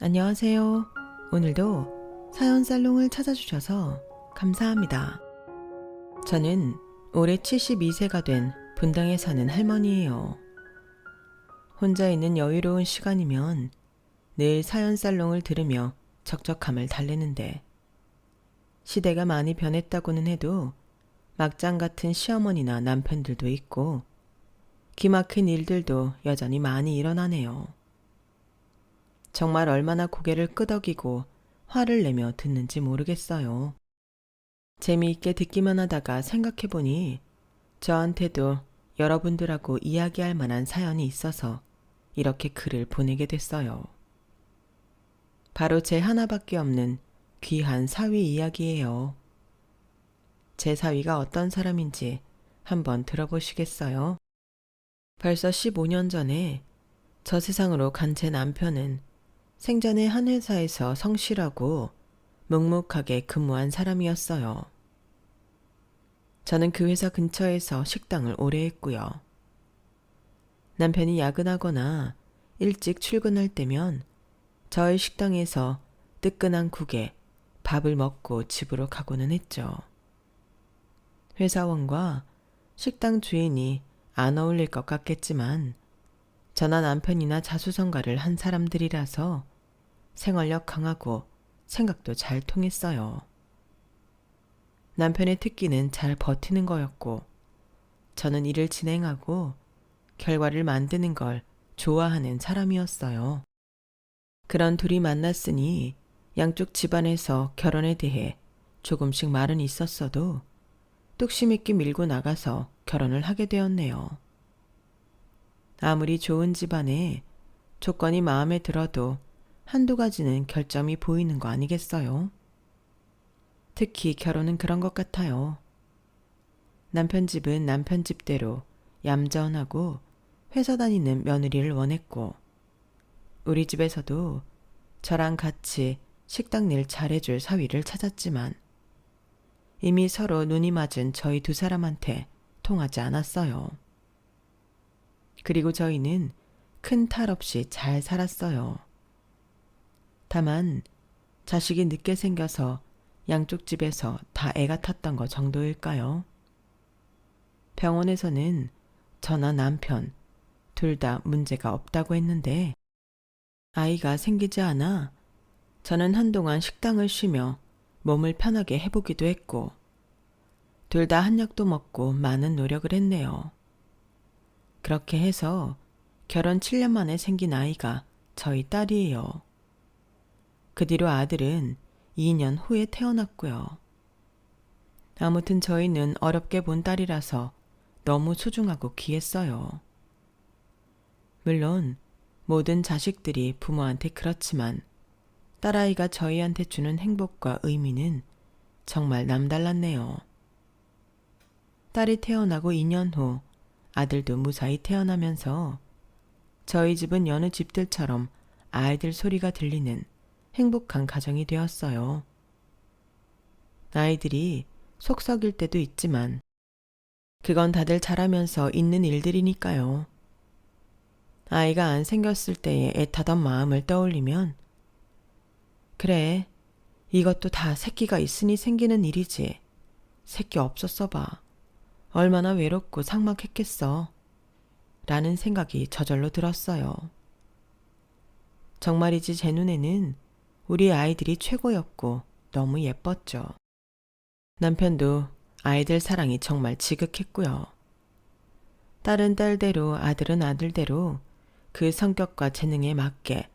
안녕하세요. 오늘도 사연 살롱을 찾아주셔서 감사합니다. 저는 올해 72세가 된 분당에 사는 할머니예요. 혼자 있는 여유로운 시간이면 늘 사연 살롱을 들으며 적적함을 달래는데 시대가 많이 변했다고는 해도 막장 같은 시어머니나 남편들도 있고 기막힌 일들도 여전히 많이 일어나네요. 정말 얼마나 고개를 끄덕이고 화를 내며 듣는지 모르겠어요. 재미있게 듣기만 하다가 생각해보니 저한테도 여러분들하고 이야기할 만한 사연이 있어서 이렇게 글을 보내게 됐어요. 바로 제 하나밖에 없는 귀한 사위 이야기예요. 제 사위가 어떤 사람인지 한번 들어보시겠어요? 벌써 15년 전에 저 세상으로 간 제 남편은 생전에 한 회사에서 성실하고 묵묵하게 근무한 사람이었어요. 저는 그 회사 근처에서 식당을 오래 했고요. 남편이 야근하거나 일찍 출근할 때면 저희 식당에서 뜨끈한 국에 밥을 먹고 집으로 가고는 했죠. 회사원과 식당 주인이 안 어울릴 것 같겠지만 저나 남편이나 자수성가를 한 사람들이라서 생활력 강하고 생각도 잘 통했어요. 남편의 특기는 잘 버티는 거였고 저는 일을 진행하고 결과를 만드는 걸 좋아하는 사람이었어요. 그런 둘이 만났으니 양쪽 집안에서 결혼에 대해 조금씩 말은 있었어도 뚝심 있게 밀고 나가서 결혼을 하게 되었네요. 아무리 좋은 집안에 조건이 마음에 들어도 한두 가지는 결점이 보이는 거 아니겠어요? 특히 결혼은 그런 것 같아요. 남편 집은 남편 집대로 얌전하고 회사 다니는 며느리를 원했고 우리 집에서도 저랑 같이 식당 일 잘해줄 사위를 찾았지만 이미 서로 눈이 맞은 저희 두 사람한테 통하지 않았어요. 그리고 저희는 큰 탈 없이 잘 살았어요. 다만 자식이 늦게 생겨서 양쪽 집에서 다 애가 탔던 거 정도일까요? 병원에서는 저나 남편 둘 다 문제가 없다고 했는데 아이가 생기지 않아 저는 한동안 식당을 쉬며 몸을 편하게 해보기도 했고 둘 다 한약도 먹고 많은 노력을 했네요. 그렇게 해서 결혼 7년 만에 생긴 아이가 저희 딸이에요. 그 뒤로 아들은 2년 후에 태어났고요. 아무튼 저희는 어렵게 본 딸이라서 너무 소중하고 귀했어요. 물론 모든 자식들이 부모한테 그렇지만 딸아이가 저희한테 주는 행복과 의미는 정말 남달랐네요. 딸이 태어나고 2년 후 아들도 무사히 태어나면서 저희 집은 여느 집들처럼 아이들 소리가 들리는 행복한 가정이 되었어요. 아이들이 속 썩일 때도 있지만 그건 다들 자라면서 있는 일들이니까요. 아이가 안 생겼을 때의 애타던 마음을 떠올리면 그래, 이것도 다 새끼가 있으니 생기는 일이지. 새끼 없었어 봐. 얼마나 외롭고 삭막했겠어. 라는 생각이 저절로 들었어요. 정말이지 제 눈에는 우리 아이들이 최고였고 너무 예뻤죠. 남편도 아이들 사랑이 정말 지극했고요. 딸은 딸대로 아들은 아들대로 그 성격과 재능에 맞게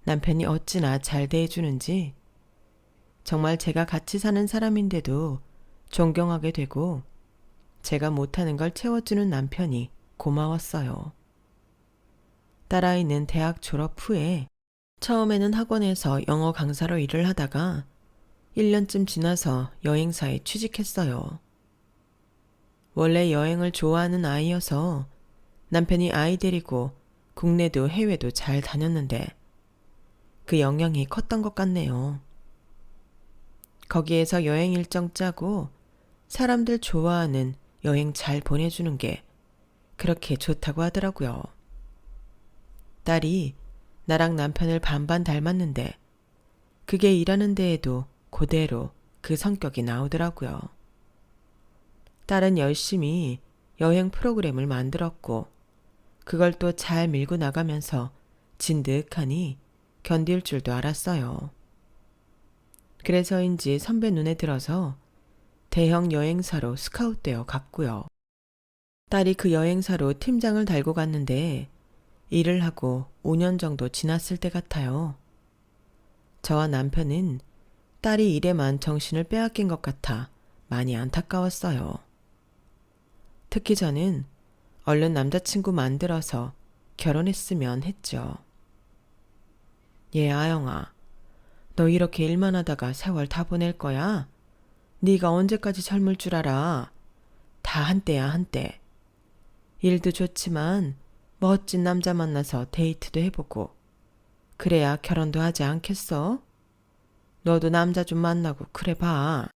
남편이 어찌나 잘 대해주는지 정말 제가 같이 사는 사람인데도 존경하게 되고 제가 못하는 걸 채워주는 남편이 고마웠어요. 딸아이는 대학 졸업 후에 처음에는 학원에서 영어 강사로 일을 하다가 1년쯤 지나서 여행사에 취직했어요. 원래 여행을 좋아하는 아이여서 남편이 아이 데리고 국내도 해외도 잘 다녔는데 그 영향이 컸던 것 같네요. 거기에서 여행 일정 짜고 사람들 좋아하는 여행 잘 보내주는 게 그렇게 좋다고 하더라고요. 딸이 나랑 남편을 반반 닮았는데 그게 일하는 데에도 그대로 그 성격이 나오더라고요. 딸은 열심히 여행 프로그램을 만들었고 그걸 또 잘 밀고 나가면서 진득하니 견딜 줄도 알았어요. 그래서인지 선배 눈에 들어서 대형 여행사로 스카웃되어 갔고요. 딸이 그 여행사로 팀장을 달고 갔는데 일을 하고 5년 정도 지났을 때 같아요. 저와 남편은 딸이 일에만 정신을 빼앗긴 것 같아 많이 안타까웠어요. 특히 저는 얼른 남자친구 만들어서 결혼했으면 했죠. 아영아, 너 이렇게 일만 하다가 세월 다 보낼 거야? 네가 언제까지 젊을 줄 알아? 다 한때야 한때. 일도 좋지만 멋진 남자 만나서 데이트도 해보고 그래야 결혼도 하지 않겠어? 너도 남자 좀 만나고 그래 봐.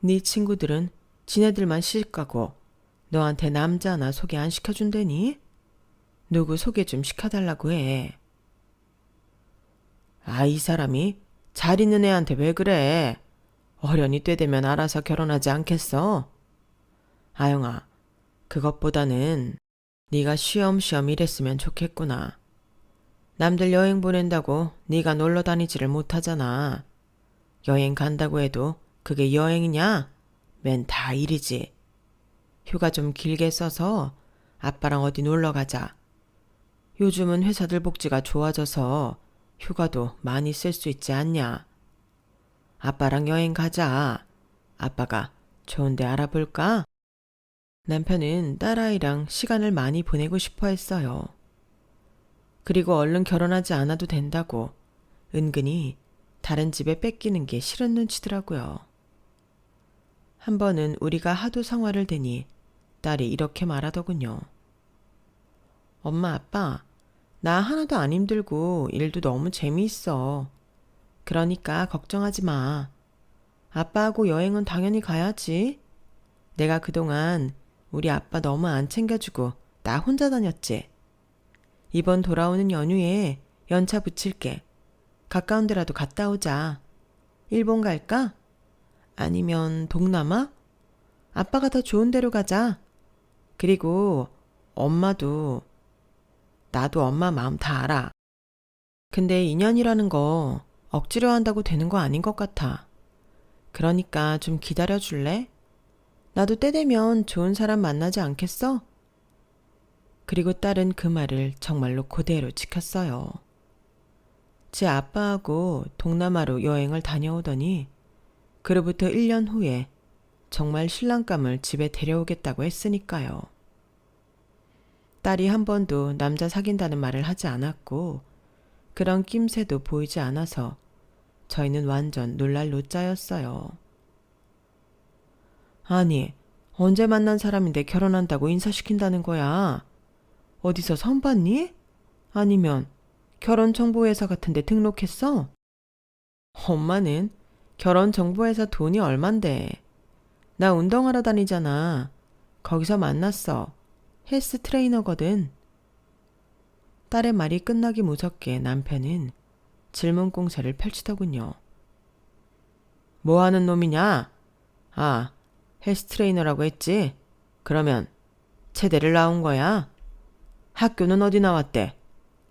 네 친구들은 지네들만 시집가고 너한테 남자 하나 소개 안 시켜준다니? 누구 소개 좀 시켜달라고 해. 이 사람이 잘 있는 애한테 왜 그래? 어련히 때 되면 알아서 결혼하지 않겠어? 아영아, 그것보다는 네가 쉬엄쉬엄 일했으면 좋겠구나. 남들 여행 보낸다고 네가 놀러 다니지를 못하잖아. 여행 간다고 해도 그게 여행이냐? 맨 다 일이지. 휴가 좀 길게 써서 아빠랑 어디 놀러 가자. 요즘은 회사들 복지가 좋아져서 휴가도 많이 쓸 수 있지 않냐? 아빠랑 여행 가자. 아빠가 좋은 데 알아볼까? 남편은 딸아이랑 시간을 많이 보내고 싶어 했어요. 그리고 얼른 결혼하지 않아도 된다고 은근히 다른 집에 뺏기는 게 싫은 눈치더라고요. 한 번은 우리가 하도 성화를 대니 딸이 이렇게 말하더군요. 엄마, 아빠, 나 하나도 안 힘들고 일도 너무 재미있어. 그러니까 걱정하지 마. 아빠하고 여행은 당연히 가야지. 내가 그동안 우리 아빠 너무 안 챙겨주고 나 혼자 다녔지. 이번 돌아오는 연휴에 연차 붙일게. 가까운 데라도 갔다 오자. 일본 갈까? 아니면 동남아? 아빠가 더 좋은 데로 가자. 그리고 엄마도 나도 엄마 마음 다 알아. 근데 인연이라는 거 억지로 한다고 되는 거 아닌 것 같아. 그러니까 좀 기다려 줄래? 나도 때 되면 좋은 사람 만나지 않겠어? 그리고 딸은 그 말을 정말로 그대로 지켰어요. 제 아빠하고 동남아로 여행을 다녀오더니 그로부터 1년 후에 정말 신랑감을 집에 데려오겠다고 했으니까요. 딸이 한 번도 남자 사귄다는 말을 하지 않았고 그런 낌새도 보이지 않아서 저희는 완전 놀랄 노짜였어요. 아니, 언제 만난 사람인데 결혼한다고 인사시킨다는 거야? 어디서 선 봤니? 아니면 결혼정보회사 같은 데 등록했어? 엄마는 결혼정보회사 돈이 얼만데. 나 운동하러 다니잖아. 거기서 만났어. 헬스 트레이너거든. 딸의 말이 끝나기 무섭게 남편은 질문 공세를 펼치더군요. 뭐 하는 놈이냐? 헬스 트레이너라고 했지? 그러면 체대를 나온 거야? 학교는 어디 나왔대?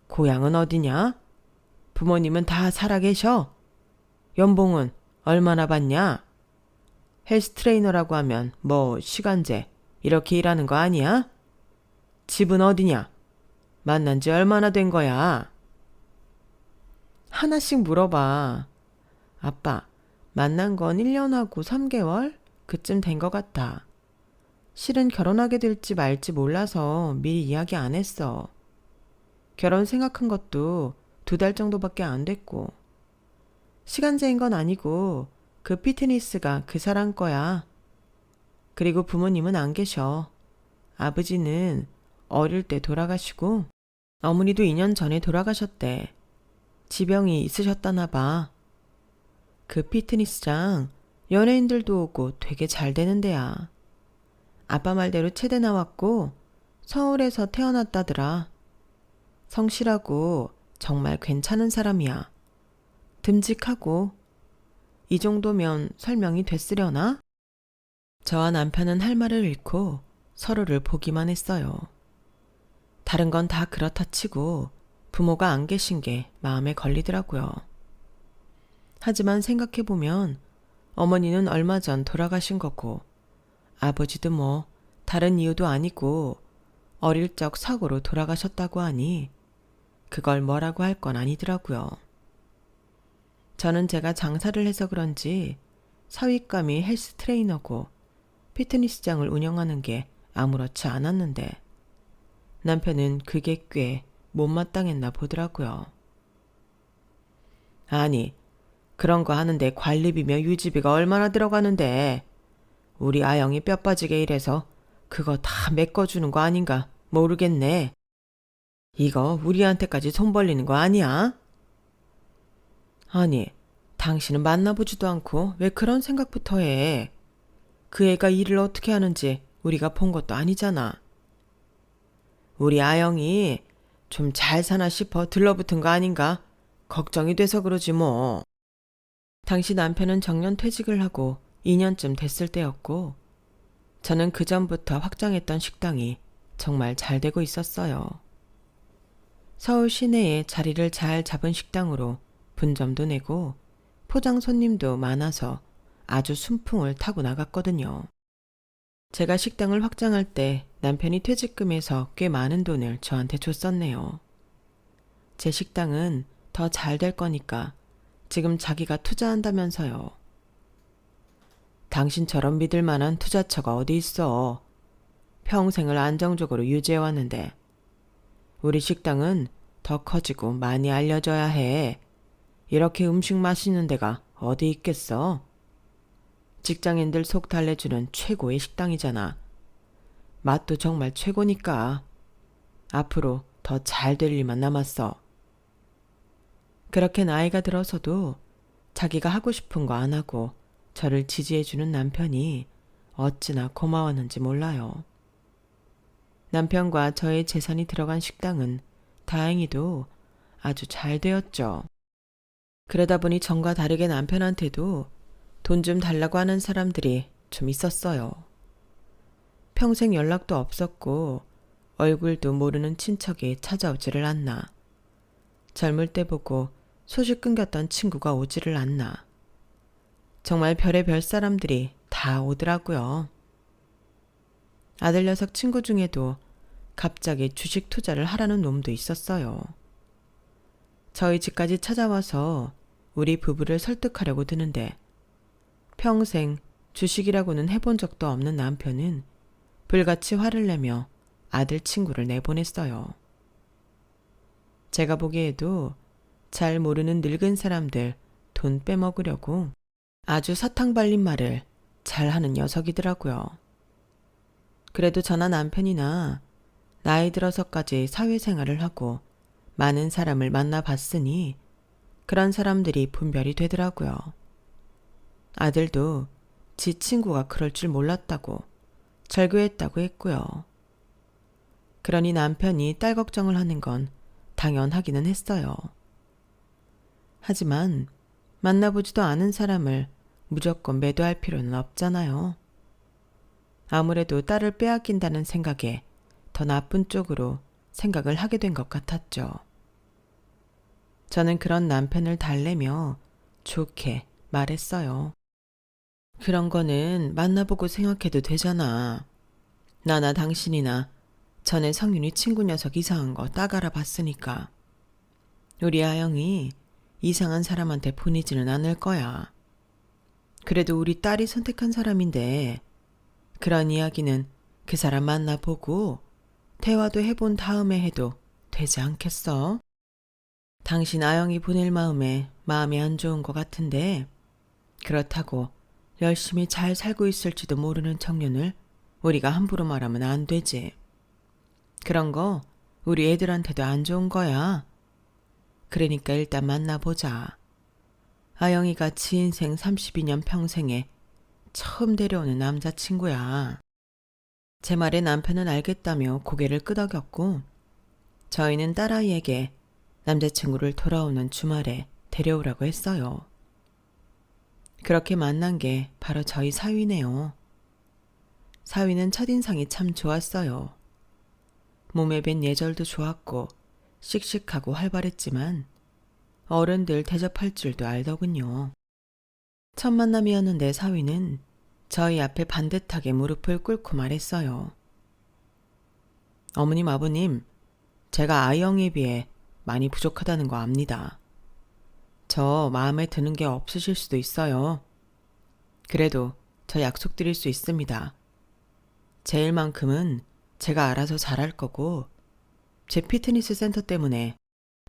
고향은 어디냐? 부모님은 다 살아계셔? 연봉은 얼마나 받냐? 헬스 트레이너라고 하면 뭐 시간제 이렇게 일하는 거 아니야? 집은 어디냐? 만난 지 얼마나 된 거야? 하나씩 물어봐. 아빠, 만난 건 1년하고 3개월? 그쯤 된 것 같아. 실은 결혼하게 될지 말지 몰라서 미리 이야기 안 했어. 결혼 생각한 것도 2달 정도밖에 안 됐고. 시간제인 건 아니고 그 피트니스가 그 사람 거야. 그리고 부모님은 안 계셔. 아버지는 어릴 때 돌아가시고 어머니도 2년 전에 돌아가셨대. 지병이 있으셨다나 봐. 그 피트니스장 연예인들도 오고 되게 잘 되는 데야. 아빠 말대로 체대 나왔고 서울에서 태어났다더라. 성실하고 정말 괜찮은 사람이야. 듬직하고 이 정도면 설명이 됐으려나? 저와 남편은 할 말을 잃고 서로를 보기만 했어요. 다른 건 다 그렇다 치고 부모가 안 계신 게 마음에 걸리더라고요. 하지만 생각해보면 어머니는 얼마 전 돌아가신 거고 아버지도 뭐 다른 이유도 아니고 어릴 적 사고로 돌아가셨다고 하니 그걸 뭐라고 할 건 아니더라고요. 저는 제가 장사를 해서 그런지 사윗감이 헬스 트레이너고 피트니스장을 운영하는 게 아무렇지 않았는데 남편은 그게 꽤 못마땅했나 보더라고요. 아니, 그런 거 하는데 관리비며 유지비가 얼마나 들어가는데 우리 아영이 뼈 빠지게 일해서 그거 다 메꿔주는 거 아닌가 모르겠네. 이거 우리한테까지 손 벌리는 거 아니야? 아니, 당신은 만나보지도 않고 왜 그런 생각부터 해? 그 애가 일을 어떻게 하는지 우리가 본 것도 아니잖아. 우리 아영이 좀 잘 사나 싶어 들러붙은 거 아닌가? 걱정이 돼서 그러지 뭐. 당시 남편은 정년 퇴직을 하고 2년쯤 됐을 때였고 저는 그 전부터 확장했던 식당이 정말 잘 되고 있었어요. 서울 시내에 자리를 잘 잡은 식당으로 분점도 내고 포장 손님도 많아서 아주 순풍을 타고 나갔거든요. 제가 식당을 확장할 때 남편이 퇴직금에서 꽤 많은 돈을 저한테 줬었네요. 제 식당은 더 잘 될 거니까 지금 자기가 투자한다면서요. 당신처럼 믿을 만한 투자처가 어디 있어. 평생을 안정적으로 유지해왔는데 우리 식당은 더 커지고 많이 알려져야 해. 이렇게 음식 맛있는 데가 어디 있겠어? 직장인들 속 달래주는 최고의 식당이잖아. 맛도 정말 최고니까. 앞으로 더 잘 될 일만 남았어. 그렇게 나이가 들어서도 자기가 하고 싶은 거 안 하고 저를 지지해주는 남편이 어찌나 고마웠는지 몰라요. 남편과 저의 재산이 들어간 식당은 다행히도 아주 잘 되었죠. 그러다 보니 전과 다르게 남편한테도 돈 좀 달라고 하는 사람들이 좀 있었어요. 평생 연락도 없었고 얼굴도 모르는 친척이 찾아오지를 않나. 젊을 때 보고 소식 끊겼던 친구가 오지를 않나. 정말 별의별 사람들이 다 오더라고요. 아들 녀석 친구 중에도 갑자기 주식 투자를 하라는 놈도 있었어요. 저희 집까지 찾아와서 우리 부부를 설득하려고 드는데 평생 주식이라고는 해본 적도 없는 남편은 불같이 화를 내며 아들 친구를 내보냈어요. 제가 보기에도 잘 모르는 늙은 사람들 돈 빼먹으려고 아주 사탕 발린 말을 잘하는 녀석이더라고요. 그래도 저나 남편이나 나이 들어서까지 사회생활을 하고 많은 사람을 만나봤으니 그런 사람들이 분별이 되더라고요. 아들도 지 친구가 그럴 줄 몰랐다고 절교했다고 했고요. 그러니 남편이 딸 걱정을 하는 건 당연하기는 했어요. 하지만 만나보지도 않은 사람을 무조건 매도할 필요는 없잖아요. 아무래도 딸을 빼앗긴다는 생각에 더 나쁜 쪽으로 생각을 하게 된 것 같았죠. 저는 그런 남편을 달래며 좋게 말했어요. 그런 거는 만나보고 생각해도 되잖아. 나나 당신이나 전에 성윤이 친구 녀석 이상한 거 딱 알아봤으니까. 우리 아영이 이상한 사람한테 보내지는 않을 거야. 그래도 우리 딸이 선택한 사람인데 그런 이야기는 그 사람 만나보고 대화도 해본 다음에 해도 되지 않겠어? 당신 아영이 보낼 마음이 안 좋은 것 같은데 그렇다고 열심히 잘 살고 있을지도 모르는 청년을 우리가 함부로 말하면 안 되지. 그런 거 우리 애들한테도 안 좋은 거야. 그러니까 일단 만나보자. 아영이가 지 인생 32년 평생에 처음 데려오는 남자친구야. 제 말에 남편은 알겠다며 고개를 끄덕였고 저희는 딸아이에게 남자친구를 돌아오는 주말에 데려오라고 했어요. 그렇게 만난 게 바로 저희 사위네요. 사위는 첫인상이 참 좋았어요. 몸에 밴 예절도 좋았고 씩씩하고 활발했지만 어른들 대접할 줄도 알더군요. 첫 만남이었는데 사위는 저희 앞에 반듯하게 무릎을 꿇고 말했어요. 어머님, 아버님, 제가 아이형에 비해 많이 부족하다는 거 압니다. 저 마음에 드는 게 없으실 수도 있어요. 그래도 저 약속드릴 수 있습니다. 제 일만큼은 제가 알아서 잘할 거고 제 피트니스 센터 때문에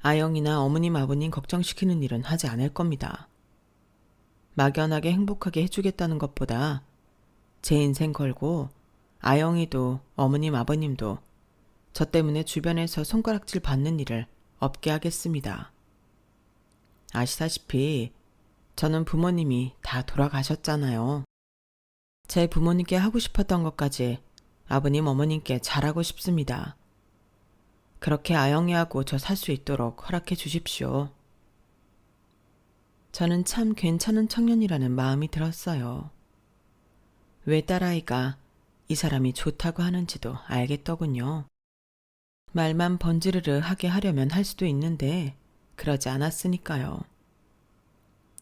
아영이나 어머님 아버님 걱정시키는 일은 하지 않을 겁니다. 막연하게 행복하게 해주겠다는 것보다 제 인생 걸고 아영이도 어머님 아버님도 저 때문에 주변에서 손가락질 받는 일을 없게 하겠습니다. 아시다시피 저는 부모님이 다 돌아가셨잖아요. 제 부모님께 하고 싶었던 것까지 아버님 어머님께 잘하고 싶습니다. 그렇게 아영이하고 저 살 수 있도록 허락해 주십시오. 저는 참 괜찮은 청년이라는 마음이 들었어요. 왜 딸아이가 이 사람이 좋다고 하는지도 알겠더군요. 말만 번지르르 하게 하려면 할 수도 있는데 그러지 않았으니까요.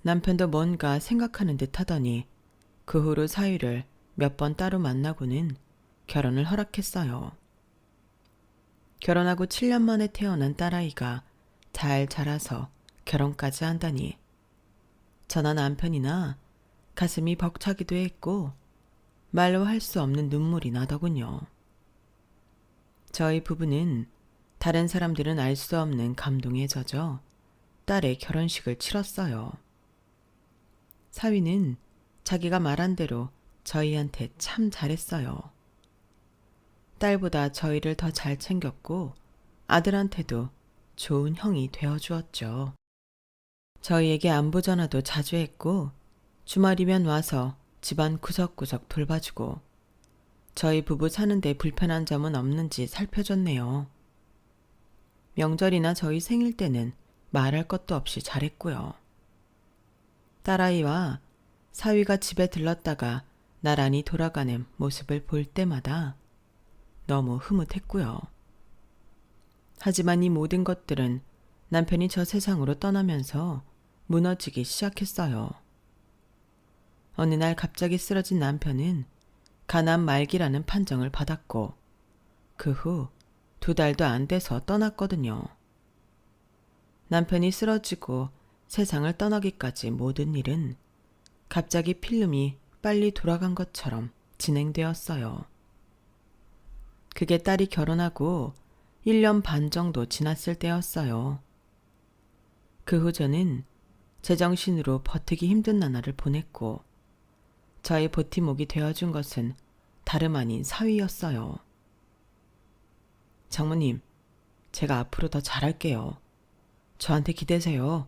남편도 뭔가 생각하는 듯 하더니 그 후로 사위를 몇 번 따로 만나고는 결혼을 허락했어요. 결혼하고 7년 만에 태어난 딸아이가 잘 자라서 결혼까지 한다니 저나 남편이나 가슴이 벅차기도 했고 말로 할 수 없는 눈물이 나더군요. 저희 부부는 다른 사람들은 알 수 없는 감동에 젖어 딸의 결혼식을 치렀어요. 사위는 자기가 말한 대로 저희한테 참 잘했어요. 딸보다 저희를 더 잘 챙겼고 아들한테도 좋은 형이 되어주었죠. 저희에게 안부 전화도 자주 했고 주말이면 와서 집안 구석구석 돌봐주고 저희 부부 사는데 불편한 점은 없는지 살펴줬네요. 명절이나 저희 생일 때는 말할 것도 없이 잘했고요. 딸아이와 사위가 집에 들렀다가 나란히 돌아가는 모습을 볼 때마다 너무 흐뭇했고요. 하지만 이 모든 것들은 남편이 저 세상으로 떠나면서 무너지기 시작했어요. 어느 날 갑자기 쓰러진 남편은 가난 말기라는 판정을 받았고 그 후 2달도 안 돼서 떠났거든요. 남편이 쓰러지고 세상을 떠나기까지 모든 일은 갑자기 필름이 빨리 돌아간 것처럼 진행되었어요. 그게 딸이 결혼하고 1년 반 정도 지났을 때였어요. 그 후 저는 제정신으로 버티기 힘든 나날을 보냈고 저의 버팀목이 되어준 것은 다름 아닌 사위였어요. 장모님, 제가 앞으로 더 잘할게요. 저한테 기대세요.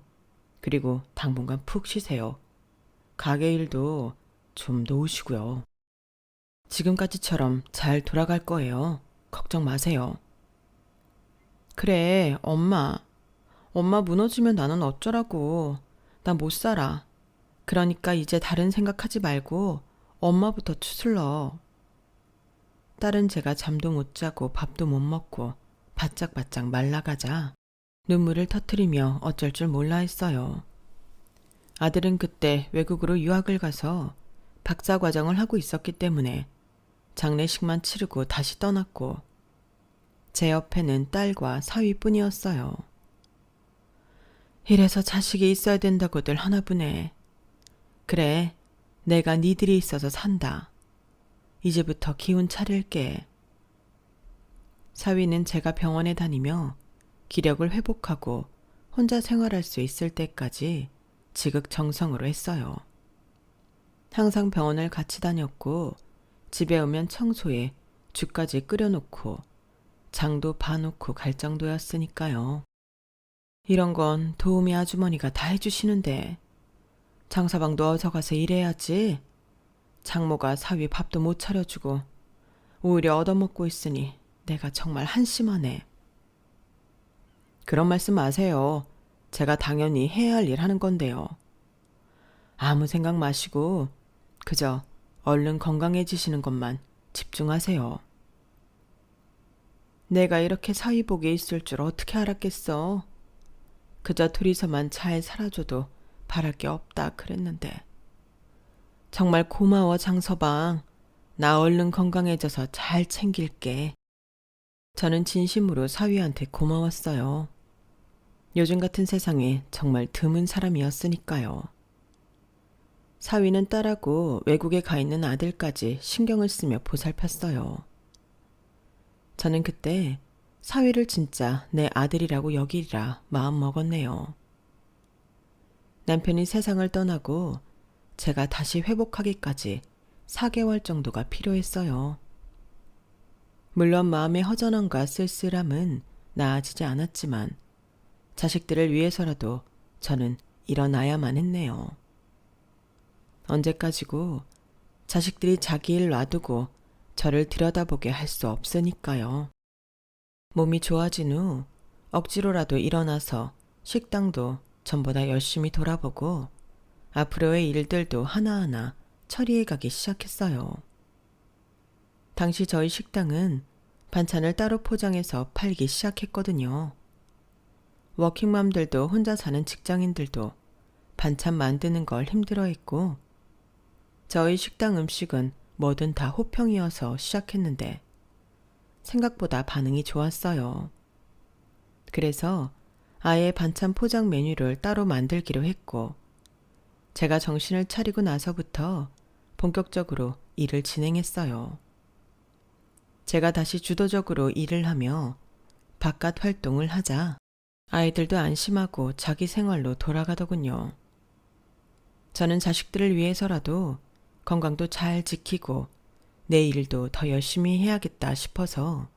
그리고 당분간 푹 쉬세요. 가게 일도 좀 놓으시고요. 지금까지처럼 잘 돌아갈 거예요. 걱정 마세요. 그래, 엄마. 엄마 무너지면 나는 어쩌라고. 나 못 살아. 그러니까 이제 다른 생각하지 말고 엄마부터 추슬러. 딸은 제가 잠도 못 자고 밥도 못 먹고 바짝바짝 말라가자 눈물을 터뜨리며 어쩔 줄 몰라 했어요. 아들은 그때 외국으로 유학을 가서 박사 과정을 하고 있었기 때문에 장례식만 치르고 다시 떠났고 제 옆에는 딸과 사위뿐이었어요. 이래서 자식이 있어야 된다고들 하나 보네. 그래, 내가 니들이 있어서 산다. 이제부터 기운 차릴게. 사위는 제가 병원에 다니며 기력을 회복하고 혼자 생활할 수 있을 때까지 지극정성으로 했어요. 항상 병원을 같이 다녔고 집에 오면 청소에 죽까지 끓여놓고 장도 봐놓고 갈 정도였으니까요. 이런 건 도우미 아주머니가 다 해주시는데 장사방도 어서 가서 일해야지. 장모가 사위 밥도 못 차려주고 오히려 얻어먹고 있으니 내가 정말 한심하네. 그런 말씀 마세요. 제가 당연히 해야 할 일 하는 건데요. 아무 생각 마시고 그저 얼른 건강해지시는 것만 집중하세요. 내가 이렇게 사위복에 있을 줄 어떻게 알았겠어. 그저 둘이서만 잘 살아줘도 바랄 게 없다 그랬는데. 정말 고마워 장서방. 나 얼른 건강해져서 잘 챙길게. 저는 진심으로 사위한테 고마웠어요. 요즘 같은 세상에 정말 드문 사람이었으니까요. 사위는 딸하고 외국에 가 있는 아들까지 신경을 쓰며 보살폈어요. 저는 그때 사위를 진짜 내 아들이라고 여기리라 마음 먹었네요. 남편이 세상을 떠나고 제가 다시 회복하기까지 4개월 정도가 필요했어요. 물론 마음의 허전함과 쓸쓸함은 나아지지 않았지만 자식들을 위해서라도 저는 일어나야만 했네요. 언제까지고 자식들이 자기 일 놔두고 저를 들여다보게 할 수 없으니까요. 몸이 좋아진 후 억지로라도 일어나서 식당도 전보다 열심히 돌아보고 앞으로의 일들도 하나하나 처리해 가기 시작했어요. 당시 저희 식당은 반찬을 따로 포장해서 팔기 시작했거든요. 워킹맘들도 혼자 사는 직장인들도 반찬 만드는 걸 힘들어했고 저희 식당 음식은 뭐든 다 호평이어서 시작했는데 생각보다 반응이 좋았어요. 그래서 아예 반찬 포장 메뉴를 따로 만들기로 했고 제가 정신을 차리고 나서부터 본격적으로 일을 진행했어요. 제가 다시 주도적으로 일을 하며 바깥 활동을 하자 아이들도 안심하고 자기 생활로 돌아가더군요. 저는 자식들을 위해서라도 건강도 잘 지키고 내 일도 더 열심히 해야겠다 싶어서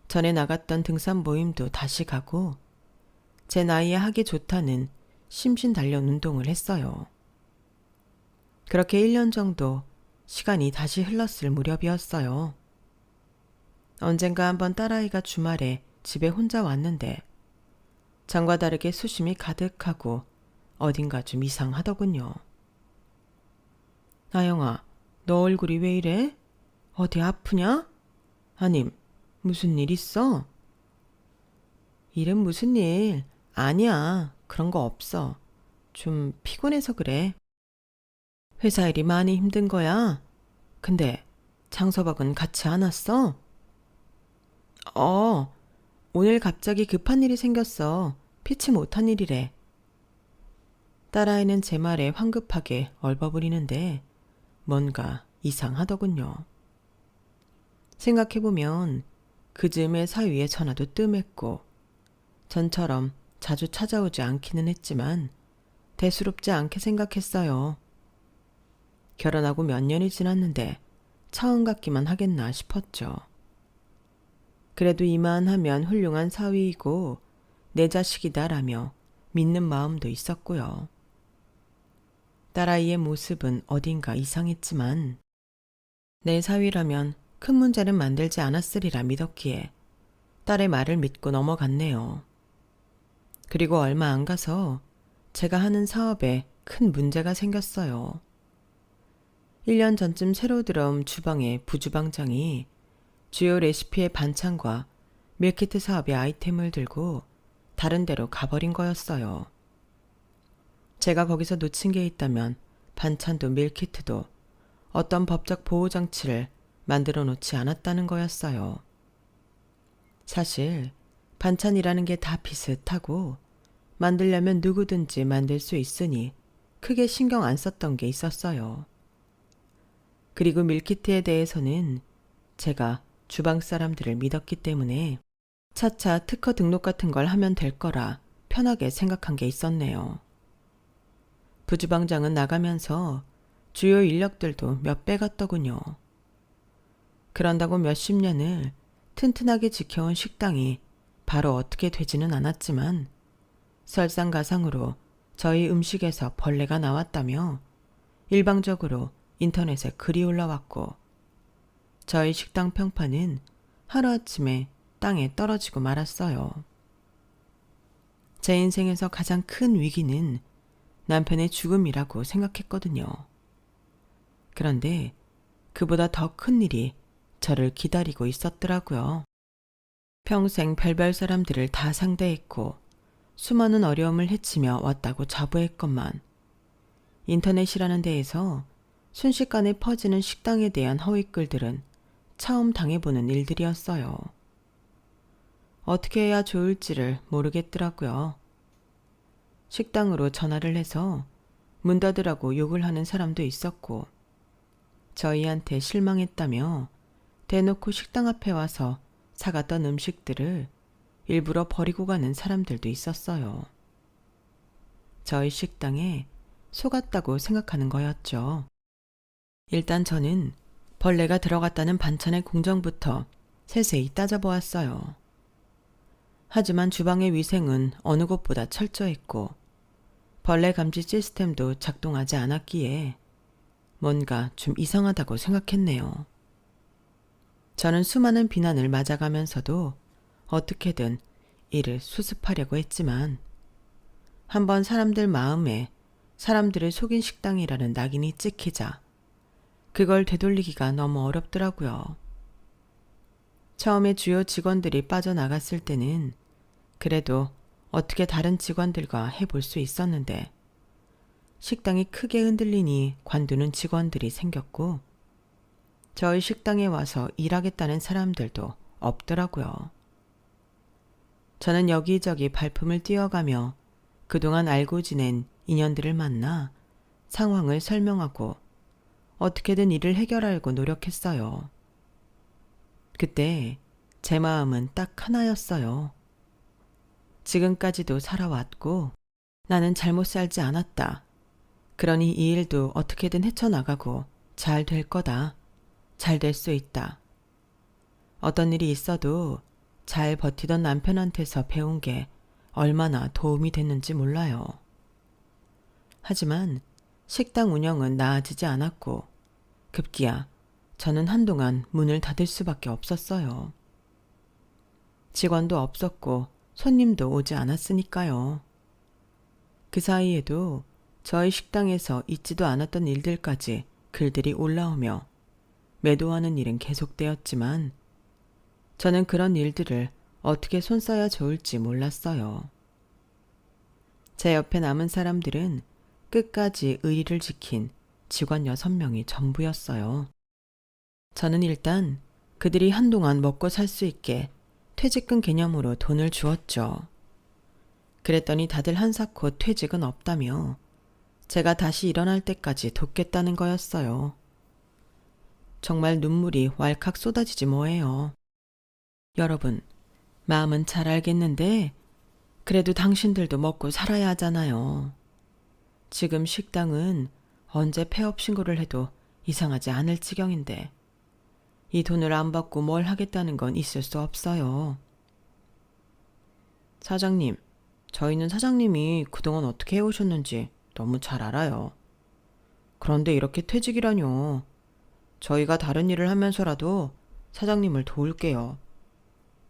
전에 나갔던 등산 모임도 다시 가고 제 나이에 하기 좋다는 심신 단련 운동을 했어요. 그렇게 1년 정도 시간이 다시 흘렀을 무렵이었어요. 언젠가 한번 딸아이가 주말에 집에 혼자 왔는데 전과 다르게 수심이 가득하고 어딘가 좀 이상하더군요. 나영아, 너 얼굴이 왜 이래? 어디 아프냐? 아님, 무슨 일 있어? 일은 무슨 일? 아니야, 그런 거 없어. 좀 피곤해서 그래. 회사 일이 많이 힘든 거야? 근데 장서박은 같이 안 왔어? 오늘 갑자기 급한 일이 생겼어. 피치 못한 일이래. 딸아이는 제 말에 황급하게 얼버무리는데 뭔가 이상하더군요. 생각해보면 그 즈음에 사위의 전화도 뜸했고 전처럼 자주 찾아오지 않기는 했지만 대수롭지 않게 생각했어요. 결혼하고 몇 년이 지났는데 처음 같기만 하겠나 싶었죠. 그래도 이만하면 훌륭한 사위이고 내 자식이다라며 믿는 마음도 있었고요. 딸아이의 모습은 어딘가 이상했지만 내 사위라면 큰 문제는 만들지 않았으리라 믿었기에 딸의 말을 믿고 넘어갔네요. 그리고 얼마 안 가서 제가 하는 사업에 큰 문제가 생겼어요. 1년 전쯤 새로 들어온 주방의 부주방장이 주요 레시피의 반찬과 밀키트 사업의 아이템을 들고 다른 데로 가버린 거였어요. 제가 거기서 놓친 게 있다면 반찬도 밀키트도 어떤 법적 보호장치를 만들어 놓지 않았다는 거였어요. 사실 반찬이라는 게 다 비슷하고 만들려면 누구든지 만들 수 있으니 크게 신경 안 썼던 게 있었어요. 그리고 밀키트에 대해서는 제가 주방 사람들을 믿었기 때문에 차차 특허 등록 같은 걸 하면 될 거라 편하게 생각한 게 있었네요. 부주방장은 나가면서 주요 인력들도 몇 배 갔더군요. 그런다고 몇십 년을 튼튼하게 지켜온 식당이 바로 어떻게 되지는 않았지만 설상가상으로 저희 음식에서 벌레가 나왔다며 일방적으로 인터넷에 글이 올라왔고 저희 식당 평판은 하루아침에 땅에 떨어지고 말았어요. 제 인생에서 가장 큰 위기는 남편의 죽음이라고 생각했거든요. 그런데 그보다 더 큰 일이 저를 기다리고 있었더라고요. 평생 별별 사람들을 다 상대했고 수많은 어려움을 헤치며 왔다고 자부했건만 인터넷이라는 데에서 순식간에 퍼지는 식당에 대한 허위글들은 처음 당해보는 일들이었어요. 어떻게 해야 좋을지를 모르겠더라고요. 식당으로 전화를 해서 문 닫으라고 욕을 하는 사람도 있었고 저희한테 실망했다며 대놓고 식당 앞에 와서 사갔던 음식들을 일부러 버리고 가는 사람들도 있었어요. 저희 식당에 속았다고 생각하는 거였죠. 일단 저는 벌레가 들어갔다는 반찬의 공정부터 세세히 따져보았어요. 하지만 주방의 위생은 어느 곳보다 철저했고 벌레 감지 시스템도 작동하지 않았기에 뭔가 좀 이상하다고 생각했네요. 저는 수많은 비난을 맞아가면서도 어떻게든 이를 수습하려고 했지만 한번 사람들 마음에 사람들을 속인 식당이라는 낙인이 찍히자 그걸 되돌리기가 너무 어렵더라고요. 처음에 주요 직원들이 빠져나갔을 때는 그래도 어떻게 다른 직원들과 해볼 수 있었는데 식당이 크게 흔들리니 관두는 직원들이 생겼고 저희 식당에 와서 일하겠다는 사람들도 없더라고요. 저는 여기저기 발품을 띄워가며 그동안 알고 지낸 인연들을 만나 상황을 설명하고 어떻게든 일을 해결하려고 노력했어요. 그때 제 마음은 딱 하나였어요. 지금까지도 살아왔고 나는 잘못 살지 않았다. 그러니 이 일도 어떻게든 헤쳐나가고 잘 될 거다. 잘 될 수 있다. 어떤 일이 있어도 잘 버티던 남편한테서 배운 게 얼마나 도움이 됐는지 몰라요. 하지만 식당 운영은 나아지지 않았고 급기야 저는 한동안 문을 닫을 수밖에 없었어요. 직원도 없었고 손님도 오지 않았으니까요. 그 사이에도 저희 식당에서 있지도 않았던 일들까지 글들이 올라오며 매도하는 일은 계속되었지만 저는 그런 일들을 어떻게 손써야 좋을지 몰랐어요. 제 옆에 남은 사람들은 끝까지 의리를 지킨 직원 6명이 전부였어요. 저는 일단 그들이 한동안 먹고 살 수 있게 퇴직금 개념으로 돈을 주었죠. 그랬더니 다들 한사코 퇴직은 없다며 제가 다시 일어날 때까지 돕겠다는 거였어요. 정말 눈물이 왈칵 쏟아지지 뭐예요. 여러분, 마음은 잘 알겠는데 그래도 당신들도 먹고 살아야 하잖아요. 지금 식당은 언제 폐업 신고를 해도 이상하지 않을 지경인데 이 돈을 안 받고 뭘 하겠다는 건 있을 수 없어요. 사장님, 저희는 사장님이 그동안 어떻게 해오셨는지 너무 잘 알아요. 그런데 이렇게 퇴직이라뇨. 저희가 다른 일을 하면서라도 사장님을 도울게요.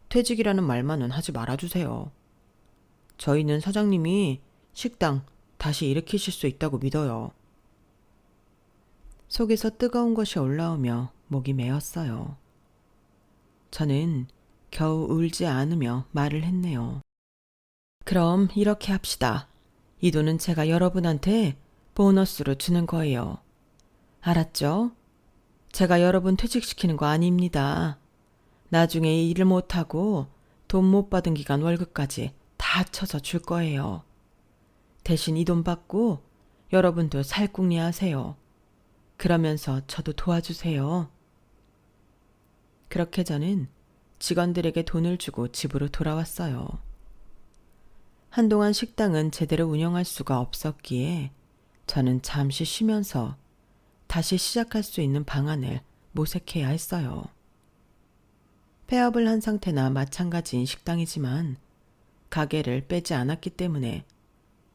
퇴직이라는 말만은 하지 말아주세요. 저희는 사장님이 식당 다시 일으키실 수 있다고 믿어요. 속에서 뜨거운 것이 올라오며 목이 메었어요. 저는 겨우 울지 않으며 말을 했네요. 그럼 이렇게 합시다. 이 돈은 제가 여러분한테 보너스로 주는 거예요. 알았죠? 제가 여러분 퇴직시키는 거 아닙니다. 나중에 일을 못하고 돈 못 받은 기간 월급까지 다 쳐서 줄 거예요. 대신 이 돈 받고 여러분도 살궁리 하세요. 그러면서 저도 도와주세요. 그렇게 저는 직원들에게 돈을 주고 집으로 돌아왔어요. 한동안 식당은 제대로 운영할 수가 없었기에 저는 잠시 쉬면서 다시 시작할 수 있는 방안을 모색해야 했어요. 폐업을 한 상태나 마찬가지인 식당이지만 가게를 빼지 않았기 때문에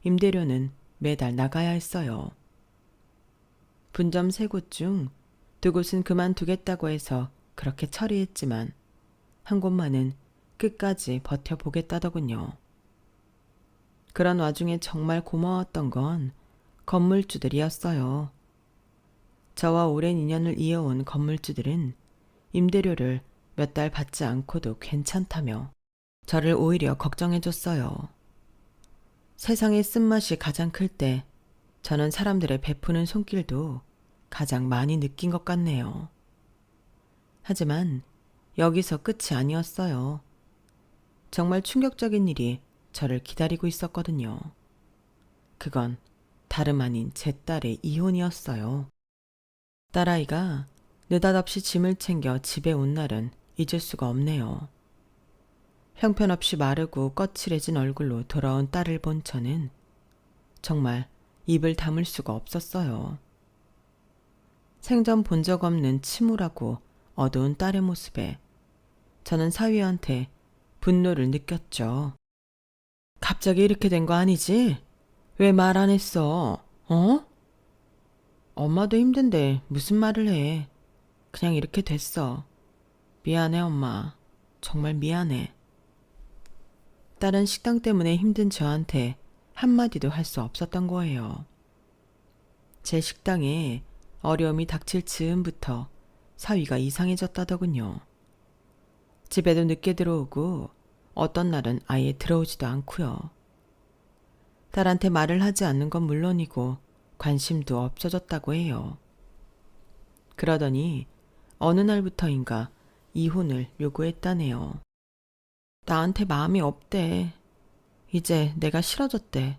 임대료는 매달 나가야 했어요. 분점 3곳 중 2곳은 그만두겠다고 해서 그렇게 처리했지만 한 곳만은 끝까지 버텨보겠다더군요. 그런 와중에 정말 고마웠던 건 건물주들이었어요. 저와 오랜 인연을 이어온 건물주들은 임대료를 몇 달 받지 않고도 괜찮다며 저를 오히려 걱정해줬어요. 세상의 쓴맛이 가장 클 때 저는 사람들의 베푸는 손길도 가장 많이 느낀 것 같네요. 하지만 여기서 끝이 아니었어요. 정말 충격적인 일이 저를 기다리고 있었거든요. 그건 다름 아닌 제 딸의 이혼이었어요. 딸아이가 느닷없이 짐을 챙겨 집에 온 날은 잊을 수가 없네요. 형편없이 마르고 거칠해진 얼굴로 돌아온 딸을 본 저는 정말 입을 다물 수가 없었어요. 생전 본 적 없는 침울하고 어두운 딸의 모습에 저는 사위한테 분노를 느꼈죠. 갑자기 이렇게 된 거 아니지? 왜 말 안 했어? 어? 엄마도 힘든데 무슨 말을 해. 그냥 이렇게 됐어. 미안해, 엄마. 정말 미안해. 딸은 식당 때문에 힘든 저한테 한마디도 할 수 없었던 거예요. 제 식당에 어려움이 닥칠 즈음부터 사위가 이상해졌다더군요. 집에도 늦게 들어오고 어떤 날은 아예 들어오지도 않고요. 딸한테 말을 하지 않는 건 물론이고 관심도 없어졌다고 해요. 그러더니 어느 날부터인가 이혼을 요구했다네요. 나한테 마음이 없대. 이제 내가 싫어졌대.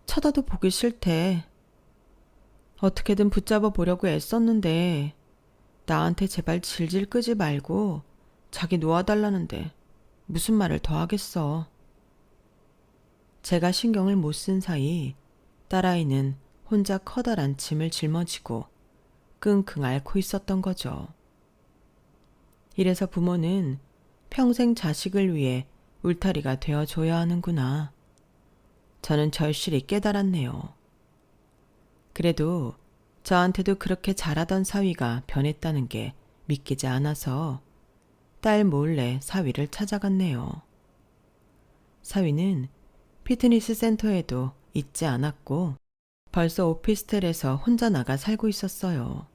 쳐다도 보기 싫대. 어떻게든 붙잡아 보려고 애썼는데 나한테 제발 질질 끄지 말고 자기 놓아달라는데 무슨 말을 더 하겠어. 제가 신경을 못 쓴 사이 딸아이는 혼자 커다란 짐을 짊어지고 끙끙 앓고 있었던 거죠. 이래서 부모는 평생 자식을 위해 울타리가 되어줘야 하는구나. 저는 절실히 깨달았네요. 그래도 저한테도 그렇게 잘하던 사위가 변했다는 게 믿기지 않아서 딸 몰래 사위를 찾아갔네요. 사위는 피트니스 센터에도 있지 않았고 벌써 오피스텔에서 혼자 나가 살고 있었어요.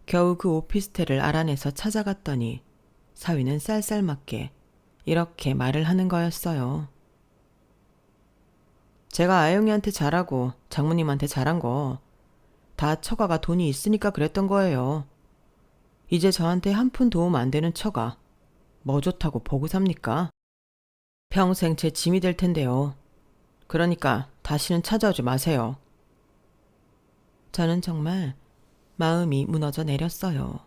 겨우 그 오피스텔을 알아내서 찾아갔더니 사위는 쌀쌀맞게 이렇게 말을 하는 거였어요. 제가 아영이한테 잘하고 장모님한테 잘한 거 다 처가가 돈이 있으니까 그랬던 거예요. 이제 저한테 한 푼 도움 안 되는 처가 뭐 좋다고 보고 삽니까? 평생 제 짐이 될 텐데요. 그러니까 다시는 찾아오지 마세요. 저는 정말 마음이 무너져 내렸어요.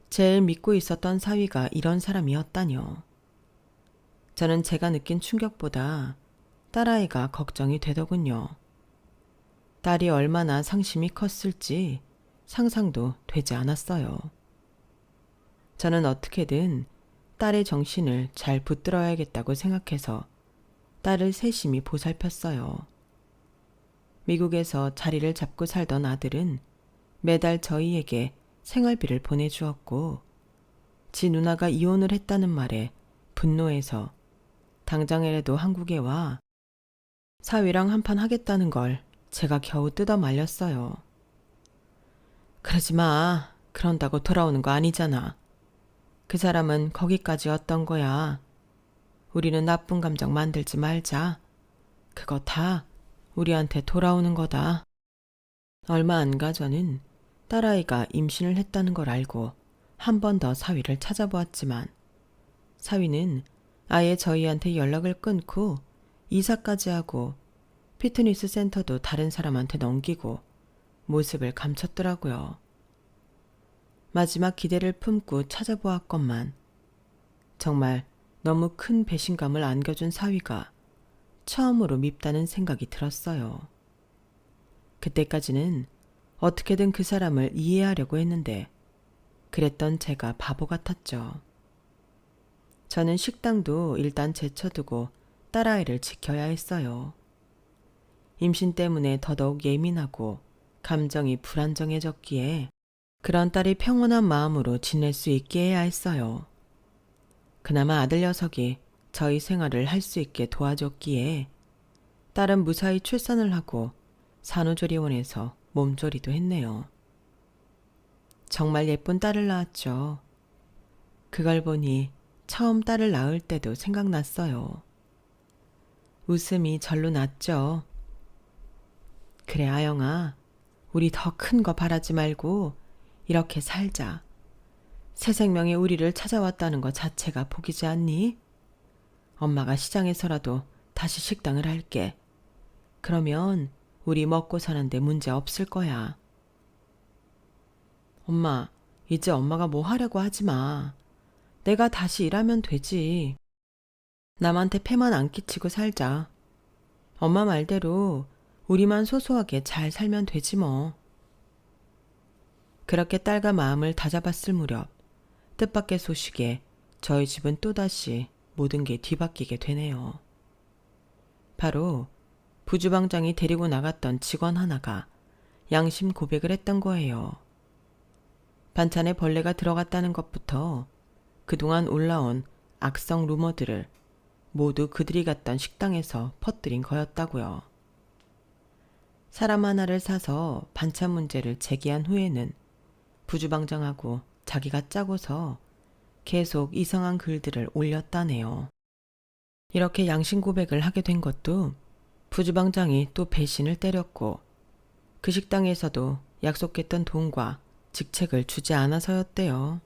제일 믿고 있었던 사위가 이런 사람이었다뇨. 저는 제가 느낀 충격보다 딸아이가 걱정이 되더군요. 딸이 얼마나 상심이 컸을지 상상도 되지 않았어요. 저는 어떻게든 딸의 정신을 잘 붙들어야겠다고 생각해서 딸을 세심히 보살폈어요. 미국에서 자리를 잡고 살던 아들은 매달 저희에게 생활비를 보내주었고 지 누나가 이혼을 했다는 말에 분노해서 당장이라도 한국에 와 사위랑 한판 하겠다는 걸 제가 겨우 뜯어 말렸어요. 그러지 마. 그런다고 돌아오는 거 아니잖아. 그 사람은 거기까지였던 거야. 우리는 나쁜 감정 만들지 말자. 그거 다 우리한테 돌아오는 거다. 얼마 안 가 저는 딸아이가 임신을 했다는 걸 알고 한 번 더 사위를 찾아보았지만 사위는 아예 저희한테 연락을 끊고 이사까지 하고 피트니스 센터도 다른 사람한테 넘기고 모습을 감췄더라고요. 마지막 기대를 품고 찾아보았건만 정말 너무 큰 배신감을 안겨준 사위가 처음으로 밉다는 생각이 들었어요. 그때까지는 어떻게든 그 사람을 이해하려고 했는데 그랬던 제가 바보 같았죠. 저는 식당도 일단 제쳐두고 딸아이를 지켜야 했어요. 임신 때문에 더더욱 예민하고 감정이 불안정해졌기에 그런 딸이 평온한 마음으로 지낼 수 있게 해야 했어요. 그나마 아들 녀석이 저희 생활을 할 수 있게 도와줬기에 딸은 무사히 출산을 하고 산후조리원에서 몸조리도 했네요. 정말 예쁜 딸을 낳았죠. 그걸 보니 처음 딸을 낳을 때도 생각났어요. 웃음이 절로 났죠. 그래, 아영아. 우리 더 큰 거 바라지 말고 이렇게 살자. 새 생명이 우리를 찾아왔다는 것 자체가 복이지 않니? 엄마가 시장에서라도 다시 식당을 할게. 그러면 우리 먹고 사는데 문제 없을 거야. 엄마, 이제 엄마가 뭐 하려고 하지 마. 내가 다시 일하면 되지. 남한테 폐만 안 끼치고 살자. 엄마 말대로 우리만 소소하게 잘 살면 되지 뭐. 그렇게 딸과 마음을 다잡았을 무렵 뜻밖의 소식에 저희 집은 또다시 모든 게 뒤바뀌게 되네요. 바로 부주방장이 데리고 나갔던 직원 하나가 양심 고백을 했던 거예요. 반찬에 벌레가 들어갔다는 것부터 그동안 올라온 악성 루머들을 모두 그들이 갔던 식당에서 퍼뜨린 거였다고요. 사람 하나를 사서 반찬 문제를 제기한 후에는 부주방장하고 자기가 짜고서 계속 이상한 글들을 올렸다네요. 이렇게 양심 고백을 하게 된 것도 부주방장이 또 배신을 때렸고 그 식당에서도 약속했던 돈과 직책을 주지 않아서였대요.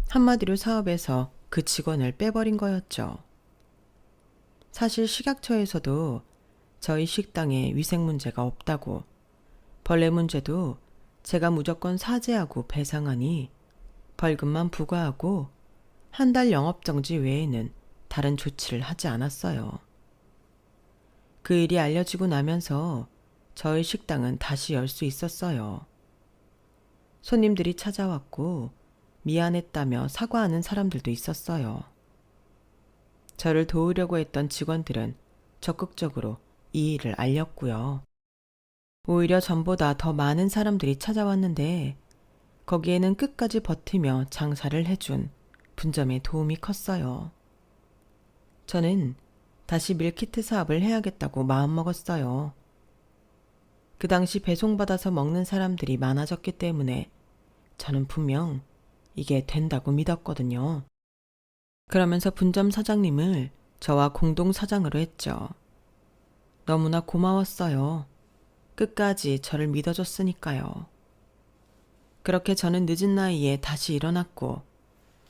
한마디로 사업에서 그 직원을 빼버린 거였죠. 사실 식약처에서도 저희 식당에 위생 문제가 없다고, 벌레 문제도 제가 무조건 사죄하고 배상하니 벌금만 부과하고 한 달 영업정지 외에는 다른 조치를 하지 않았어요. 그 일이 알려지고 나면서 저희 식당은 다시 열 수 있었어요. 손님들이 찾아왔고 미안했다며 사과하는 사람들도 있었어요. 저를 도우려고 했던 직원들은 적극적으로 이 일을 알렸고요. 오히려 전보다 더 많은 사람들이 찾아왔는데 거기에는 끝까지 버티며 장사를 해준 분점의 도움이 컸어요. 저는 다시 밀키트 사업을 해야겠다고 마음먹었어요. 그 당시 배송받아서 먹는 사람들이 많아졌기 때문에 저는 분명 이게 된다고 믿었거든요. 그러면서 분점 사장님을 저와 공동 사장으로 했죠. 너무나 고마웠어요. 끝까지 저를 믿어줬으니까요. 그렇게 저는 늦은 나이에 다시 일어났고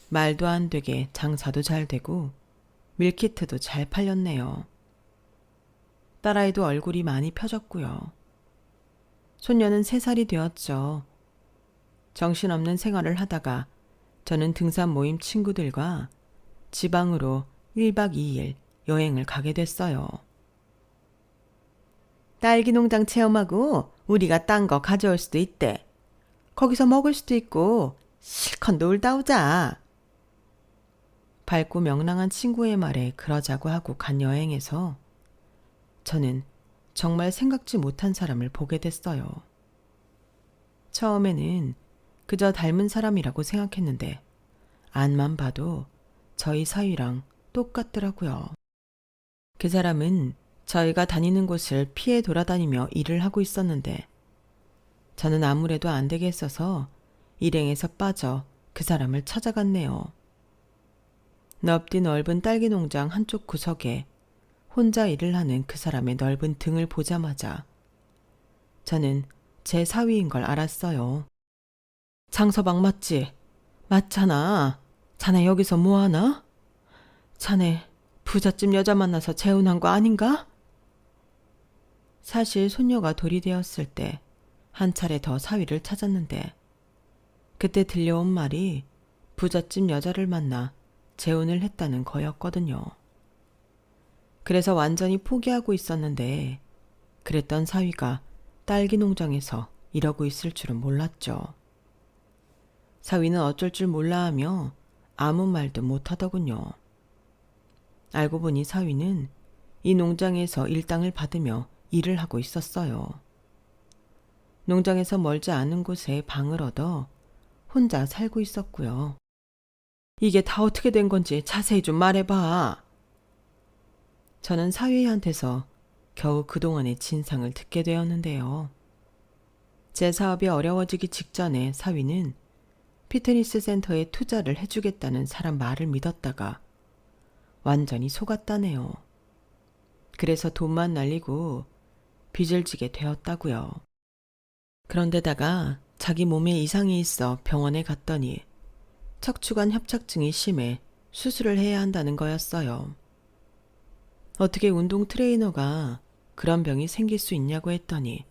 말도 안 되게 장사도 잘 되고 밀키트도 잘 팔렸네요. 딸아이도 얼굴이 많이 펴졌고요. 손녀는 3살이 되었죠. 정신없는 생활을 하다가 저는 등산 모임 친구들과 지방으로 1박 2일 여행을 가게 됐어요. 딸기 농장 체험하고 우리가 딴 거 가져올 수도 있대. 거기서 먹을 수도 있고 실컷 놀다 오자. 밝고 명랑한 친구의 말에 그러자고 하고 간 여행에서 저는 정말 생각지 못한 사람을 보게 됐어요. 처음에는 그저 닮은 사람이라고 생각했는데 안만 봐도 저희 사위랑 똑같더라고요. 그 사람은 저희가 다니는 곳을 피해 돌아다니며 일을 하고 있었는데 저는 아무래도 안 되겠어서 일행에서 빠져 그 사람을 찾아갔네요. 넓디 넓은 딸기 농장 한쪽 구석에 혼자 일을 하는 그 사람의 넓은 등을 보자마자 저는 제 사위인 걸 알았어요. 장서방 맞지? 맞잖아. 자네 여기서 뭐하나? 자네 부잣집 여자 만나서 재혼한 거 아닌가? 사실 손녀가 돌이 되었을 때 한 차례 더 사위를 찾았는데 그때 들려온 말이 부잣집 여자를 만나 재혼을 했다는 거였거든요. 그래서 완전히 포기하고 있었는데 그랬던 사위가 딸기 농장에서 이러고 있을 줄은 몰랐죠. 사위는 어쩔 줄 몰라 하며 아무 말도 못하더군요. 알고 보니 사위는 이 농장에서 일당을 받으며 일을 하고 있었어요. 농장에서 멀지 않은 곳에 방을 얻어 혼자 살고 있었고요. 이게 다 어떻게 된 건지 자세히 좀 말해봐. 저는 사위한테서 겨우 그동안의 진상을 듣게 되었는데요. 제 사업이 어려워지기 직전에 사위는 피트니스 센터에 투자를 해주겠다는 사람 말을 믿었다가 완전히 속았다네요. 그래서 돈만 날리고 빚을 지게 되었다고요. 그런데다가 자기 몸에 이상이 있어 병원에 갔더니 척추관 협착증이 심해 수술을 해야 한다는 거였어요. 어떻게 운동 트레이너가 그런 병이 생길 수 있냐고 했더니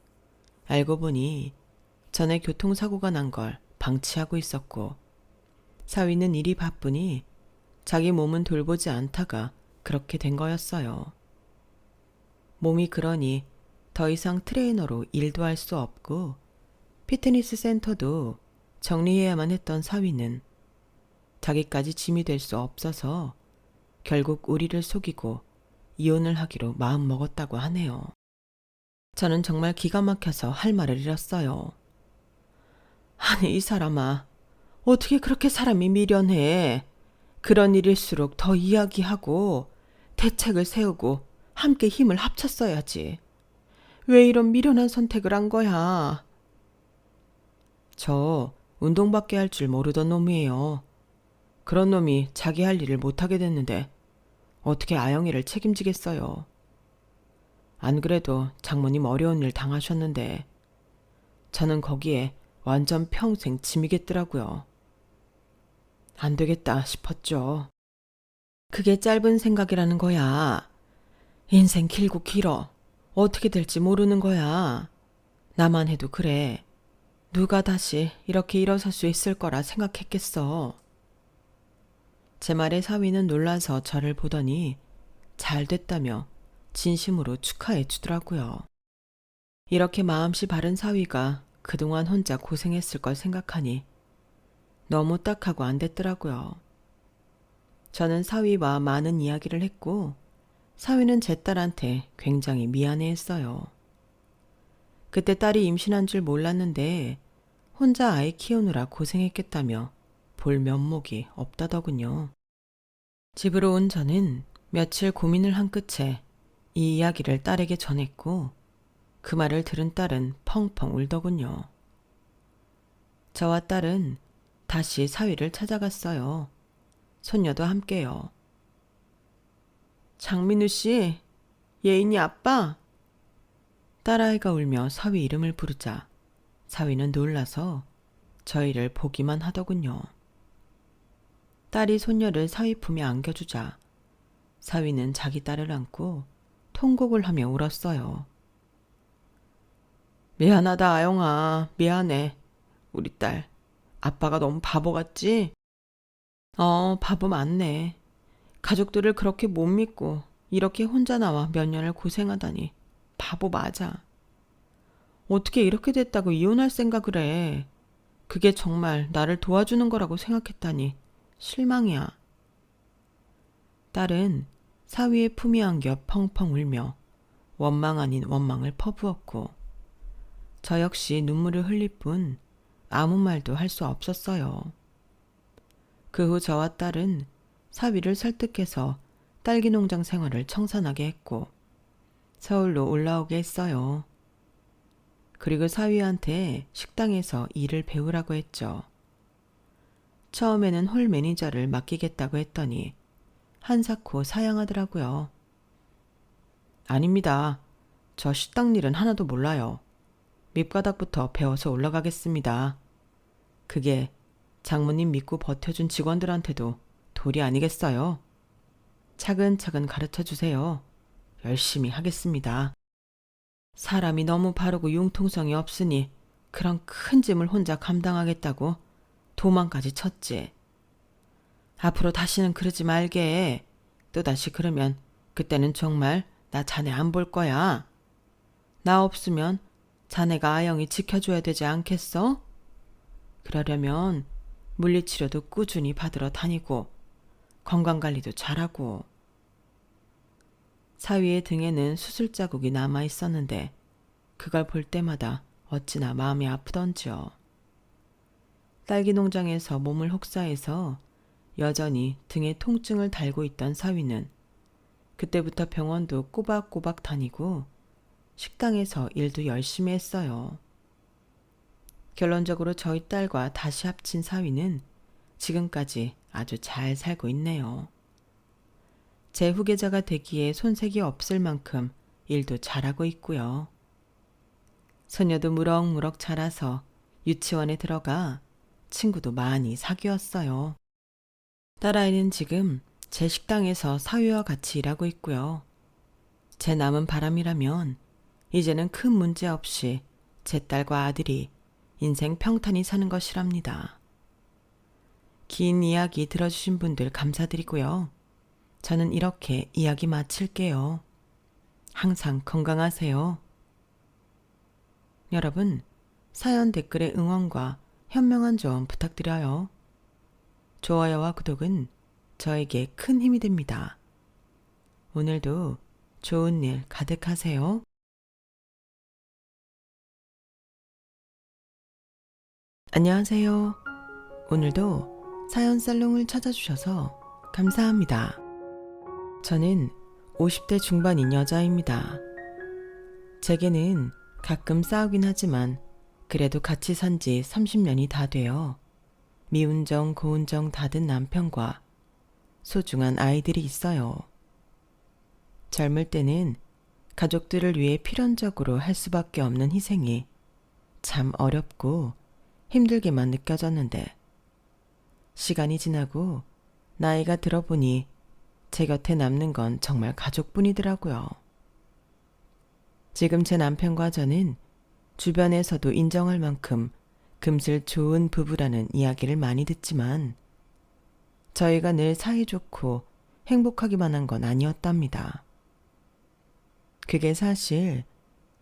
알고 보니 전에 교통사고가 난 걸 방치하고 있었고 사위는 일이 바쁘니 자기 몸은 돌보지 않다가 그렇게 된 거였어요. 몸이 그러니 더 이상 트레이너로 일도 할 수 없고 피트니스 센터도 정리해야만 했던 사위는 자기까지 짐이 될 수 없어서 결국 우리를 속이고 이혼을 하기로 마음먹었다고 하네요. 저는 정말 기가 막혀서 할 말을 잃었어요. 아니 이 사람아, 어떻게 그렇게 사람이 미련해. 그런 일일수록 더 이야기하고 대책을 세우고 함께 힘을 합쳤어야지. 왜 이런 미련한 선택을 한 거야? 저 운동밖에 할 줄 모르던 놈이에요. 그런 놈이 자기 할 일을 못하게 됐는데 어떻게 아영이를 책임지겠어요. 안 그래도 장모님 어려운 일 당하셨는데 저는 거기에 완전 평생 짐이겠더라고요. 안 되겠다 싶었죠. 그게 짧은 생각이라는 거야. 인생 길고 길어. 어떻게 될지 모르는 거야. 나만 해도 그래. 누가 다시 이렇게 일어설 수 있을 거라 생각했겠어. 제 말에 사위는 놀라서 저를 보더니 잘 됐다며 진심으로 축하해 주더라고요. 이렇게 마음씨 바른 사위가 그동안 혼자 고생했을 걸 생각하니 너무 딱하고 안 됐더라고요. 저는 사위와 많은 이야기를 했고 사위는 제 딸한테 굉장히 미안해했어요. 그때 딸이 임신한 줄 몰랐는데 혼자 아이 키우느라 고생했겠다며 볼 면목이 없다더군요. 집으로 온 저는 며칠 고민을 한 끝에 이 이야기를 딸에게 전했고 그 말을 들은 딸은 펑펑 울더군요. 저와 딸은 다시 사위를 찾아갔어요. 손녀도 함께요. 장민우 씨, 예인이 아빠? 딸아이가 울며 사위 이름을 부르자 사위는 놀라서 저희를 보기만 하더군요. 딸이 손녀를 사위 품에 안겨주자 사위는 자기 딸을 안고 통곡을 하며 울었어요. 미안하다 아영아, 미안해. 우리 딸, 아빠가 너무 바보 같지? 바보 맞네. 가족들을 그렇게 못 믿고 이렇게 혼자 나와 몇 년을 고생하다니 바보 맞아. 어떻게 이렇게 됐다고 이혼할 생각을 해. 그게 정말 나를 도와주는 거라고 생각했다니 실망이야. 딸은 사위의 품에 안겨 펑펑 울며 원망 아닌 원망을 퍼부었고 저 역시 눈물을 흘릴 뿐 아무 말도 할 수 없었어요. 그 후 저와 딸은 사위를 설득해서 딸기 농장 생활을 청산하게 했고 서울로 올라오게 했어요. 그리고 사위한테 식당에서 일을 배우라고 했죠. 처음에는 홀 매니저를 맡기겠다고 했더니 한사코 사양하더라고요. 아닙니다. 저 식당 일은 하나도 몰라요. 밑바닥부터 배워서 올라가겠습니다. 그게 장모님 믿고 버텨준 직원들한테도 도리 아니겠어요? 차근차근 가르쳐 주세요. 열심히 하겠습니다. 사람이 너무 바르고 융통성이 없으니 그런 큰 짐을 혼자 감당하겠다고 도망까지 쳤지. 앞으로 다시는 그러지 말게. 또다시 그러면 그때는 정말 나 자네 안 볼 거야. 나 없으면 자네가 아영이 지켜줘야 되지 않겠어? 그러려면 물리치료도 꾸준히 받으러 다니고 건강관리도 잘하고. 사위의 등에는 수술 자국이 남아 있었는데 그걸 볼 때마다 어찌나 마음이 아프던지요. 딸기 농장에서 몸을 혹사해서 여전히 등에 통증을 달고 있던 사위는 그때부터 병원도 꼬박꼬박 다니고 식당에서 일도 열심히 했어요. 결론적으로 저희 딸과 다시 합친 사위는 지금까지 아주 잘 살고 있네요. 제 후계자가 되기에 손색이 없을 만큼 일도 잘하고 있고요. 소녀도 무럭무럭 자라서 유치원에 들어가 친구도 많이 사귀었어요. 딸아이는 지금 제 식당에서 사위와 같이 일하고 있고요. 제 남은 바람이라면 이제는 큰 문제 없이 제 딸과 아들이 인생 평탄히 사는 것이랍니다. 긴 이야기 들어주신 분들 감사드리고요. 저는 이렇게 이야기 마칠게요. 항상 건강하세요. 여러분, 사연 댓글에 응원과 현명한 조언 부탁드려요. 좋아요와 구독은 저에게 큰 힘이 됩니다. 오늘도 좋은 일 가득하세요. 안녕하세요. 오늘도 사연 살롱을 찾아주셔서 감사합니다. 저는 50대 중반인 여자입니다. 제게는 가끔 싸우긴 하지만 그래도 같이 산 지 30년이 다 되어 미운정 고운정 다든 남편과 소중한 아이들이 있어요. 젊을 때는 가족들을 위해 필연적으로 할 수밖에 없는 희생이 참 어렵고 힘들게만 느껴졌는데 시간이 지나고 나이가 들어보니 제 곁에 남는 건 정말 가족뿐이더라고요. 지금 제 남편과 저는 주변에서도 인정할 만큼 금슬 좋은 부부라는 이야기를 많이 듣지만 저희가 늘 사이좋고 행복하기만 한 건 아니었답니다. 그게 사실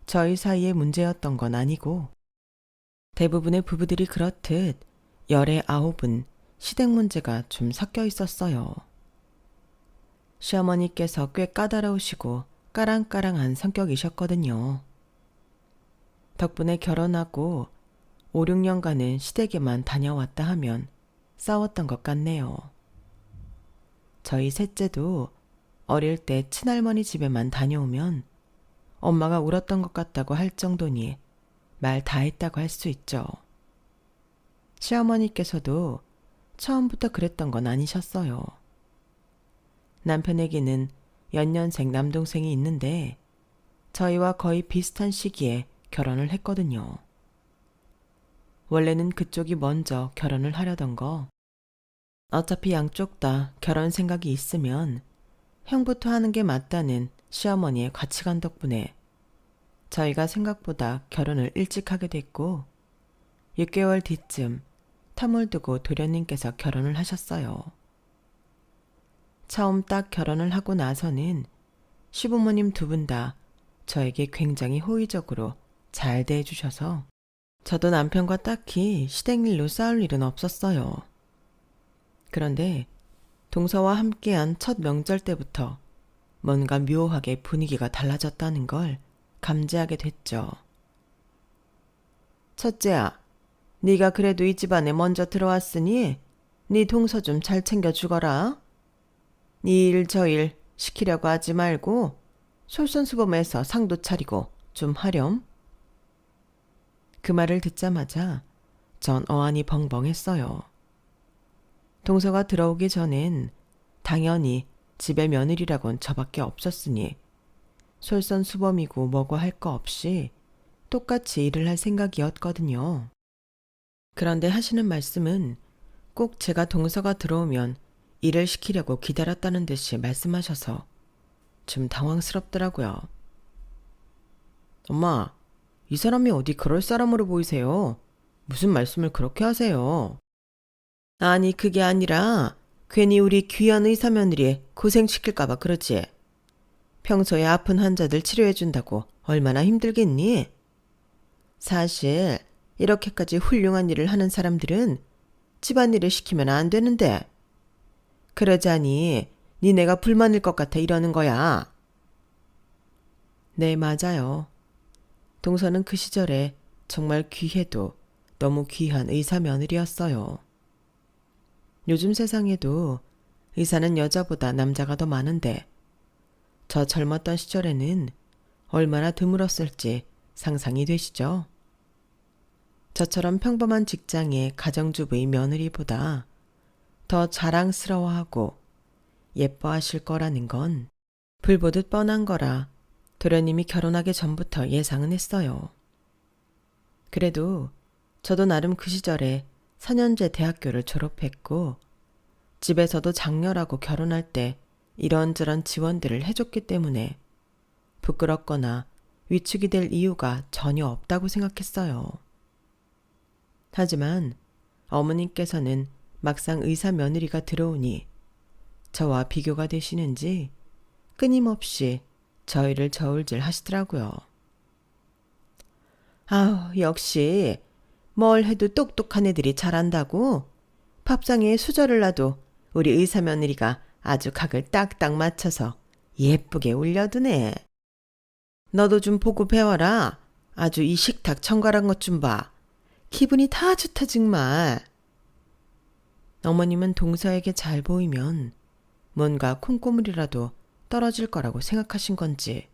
저희 사이의 문제였던 건 아니고 대부분의 부부들이 그렇듯 열의 9은 시댁 문제가 좀 섞여 있었어요. 시어머니께서 꽤 까다로우시고 까랑까랑한 성격이셨거든요. 덕분에 결혼하고 5, 6년간은 시댁에만 다녀왔다 하면 싸웠던 것 같네요. 저희 셋째도 어릴 때 친할머니 집에만 다녀오면 엄마가 울었던 것 같다고 할 정도니 말 다 했다고 할 수 있죠. 시어머니께서도 처음부터 그랬던 건 아니셨어요. 남편에게는 연년생 남동생이 있는데 저희와 거의 비슷한 시기에 결혼을 했거든요. 원래는 그쪽이 먼저 결혼을 하려던 거. 어차피 양쪽 다 결혼 생각이 있으면 형부터 하는 게 맞다는 시어머니의 가치관 덕분에 저희가 생각보다 결혼을 일찍 하게 됐고 6개월 뒤쯤 텀을 두고 도련님께서 결혼을 하셨어요. 처음 딱 결혼을 하고 나서는 시부모님 두 분 다 저에게 굉장히 호의적으로 잘 대해주셔서 저도 남편과 딱히 시댁일로 싸울 일은 없었어요. 그런데 동서와 함께한 첫 명절 때부터 뭔가 묘하게 분위기가 달라졌다는 걸 감지하게 됐죠. 첫째야, 네가 그래도 이 집안에 먼저 들어왔으니 네 동서 좀 잘 챙겨주거라. 네 일 저 일 시키려고 하지 말고 솔선수범해서 상도 차리고 좀 하렴. 그 말을 듣자마자 전 어안이 벙벙했어요. 동서가 들어오기 전엔 당연히 집의 며느리라곤 저밖에 없었으니 솔선수범이고 뭐고 할 거 없이 똑같이 일을 할 생각이었거든요. 그런데 하시는 말씀은 꼭 제가 동서가 들어오면 일을 시키려고 기다렸다는 듯이 말씀하셔서 좀 당황스럽더라고요. 엄마, 이 사람이 어디 그럴 사람으로 보이세요? 무슨 말씀을 그렇게 하세요? 아니, 그게 아니라 괜히 우리 귀한 의사 며느리 고생시킬까봐 그러지. 평소에 아픈 환자들 치료해준다고 얼마나 힘들겠니? 사실 이렇게까지 훌륭한 일을 하는 사람들은 집안일을 시키면 안 되는데 그러자니 니네가 불만일 것 같아 이러는 거야. 네, 맞아요. 동서는 그 시절에 정말 귀해도 너무 귀한 의사 며느리였어요. 요즘 세상에도 의사는 여자보다 남자가 더 많은데 저 젊었던 시절에는 얼마나 드물었을지 상상이 되시죠? 저처럼 평범한 직장의 가정주부의 며느리보다 더 자랑스러워하고 예뻐하실 거라는 건 불보듯 뻔한 거라 도련님이 결혼하기 전부터 예상은 했어요. 그래도 저도 나름 그 시절에 4년제 대학교를 졸업했고 집에서도 장녀라고 결혼할 때 이런저런 지원들을 해줬기 때문에 부끄럽거나 위축이 될 이유가 전혀 없다고 생각했어요. 하지만 어머님께서는 막상 의사 며느리가 들어오니 저와 비교가 되시는지 끊임없이 저희를 저울질 하시더라고요. 아우, 역시 뭘 해도 똑똑한 애들이 잘한다고 밥상에 수저를 놔도 우리 의사 며느리가 아주 각을 딱딱 맞춰서 예쁘게 올려두네. 너도 좀 보고 배워라. 아주 이 식탁 청결한 것 좀 봐. 기분이 다 좋다 정말. 어머님은 동서에게 잘 보이면 뭔가 콩고물이라도 떨어질 거라고 생각하신 건지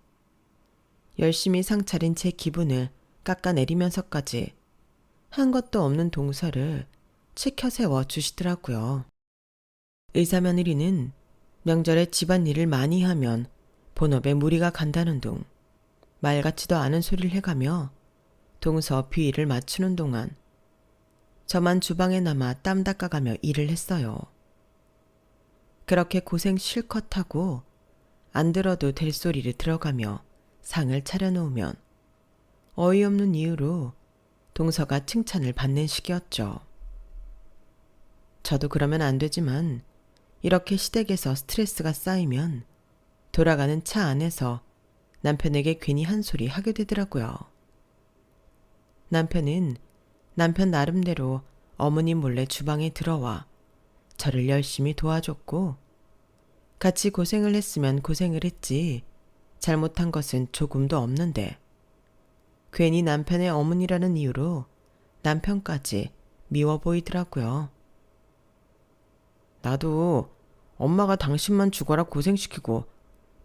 열심히 상차린 제 기분을 깎아내리면서까지 한 것도 없는 동서를 치켜 세워 주시더라고요. 의사 며느리는 명절에 집안일을 많이 하면 본업에 무리가 간다는 둥 말 같지도 않은 소리를 해가며 동서 비위를 맞추는 동안 저만 주방에 남아 땀 닦아가며 일을 했어요. 그렇게 고생 실컷 하고 안 들어도 될 소리를 들어가며 상을 차려놓으면 어이없는 이유로 동서가 칭찬을 받는 시기였죠. 저도 그러면 안 되지만 이렇게 시댁에서 스트레스가 쌓이면 돌아가는 차 안에서 남편에게 괜히 한 소리 하게 되더라고요. 남편은 남편 나름대로 어머님 몰래 주방에 들어와 저를 열심히 도와줬고 같이 고생을 했으면 고생을 했지 잘못한 것은 조금도 없는데 괜히 남편의 어머니라는 이유로 남편까지 미워 보이더라고요. 나도 엄마가 당신만 죽어라 고생시키고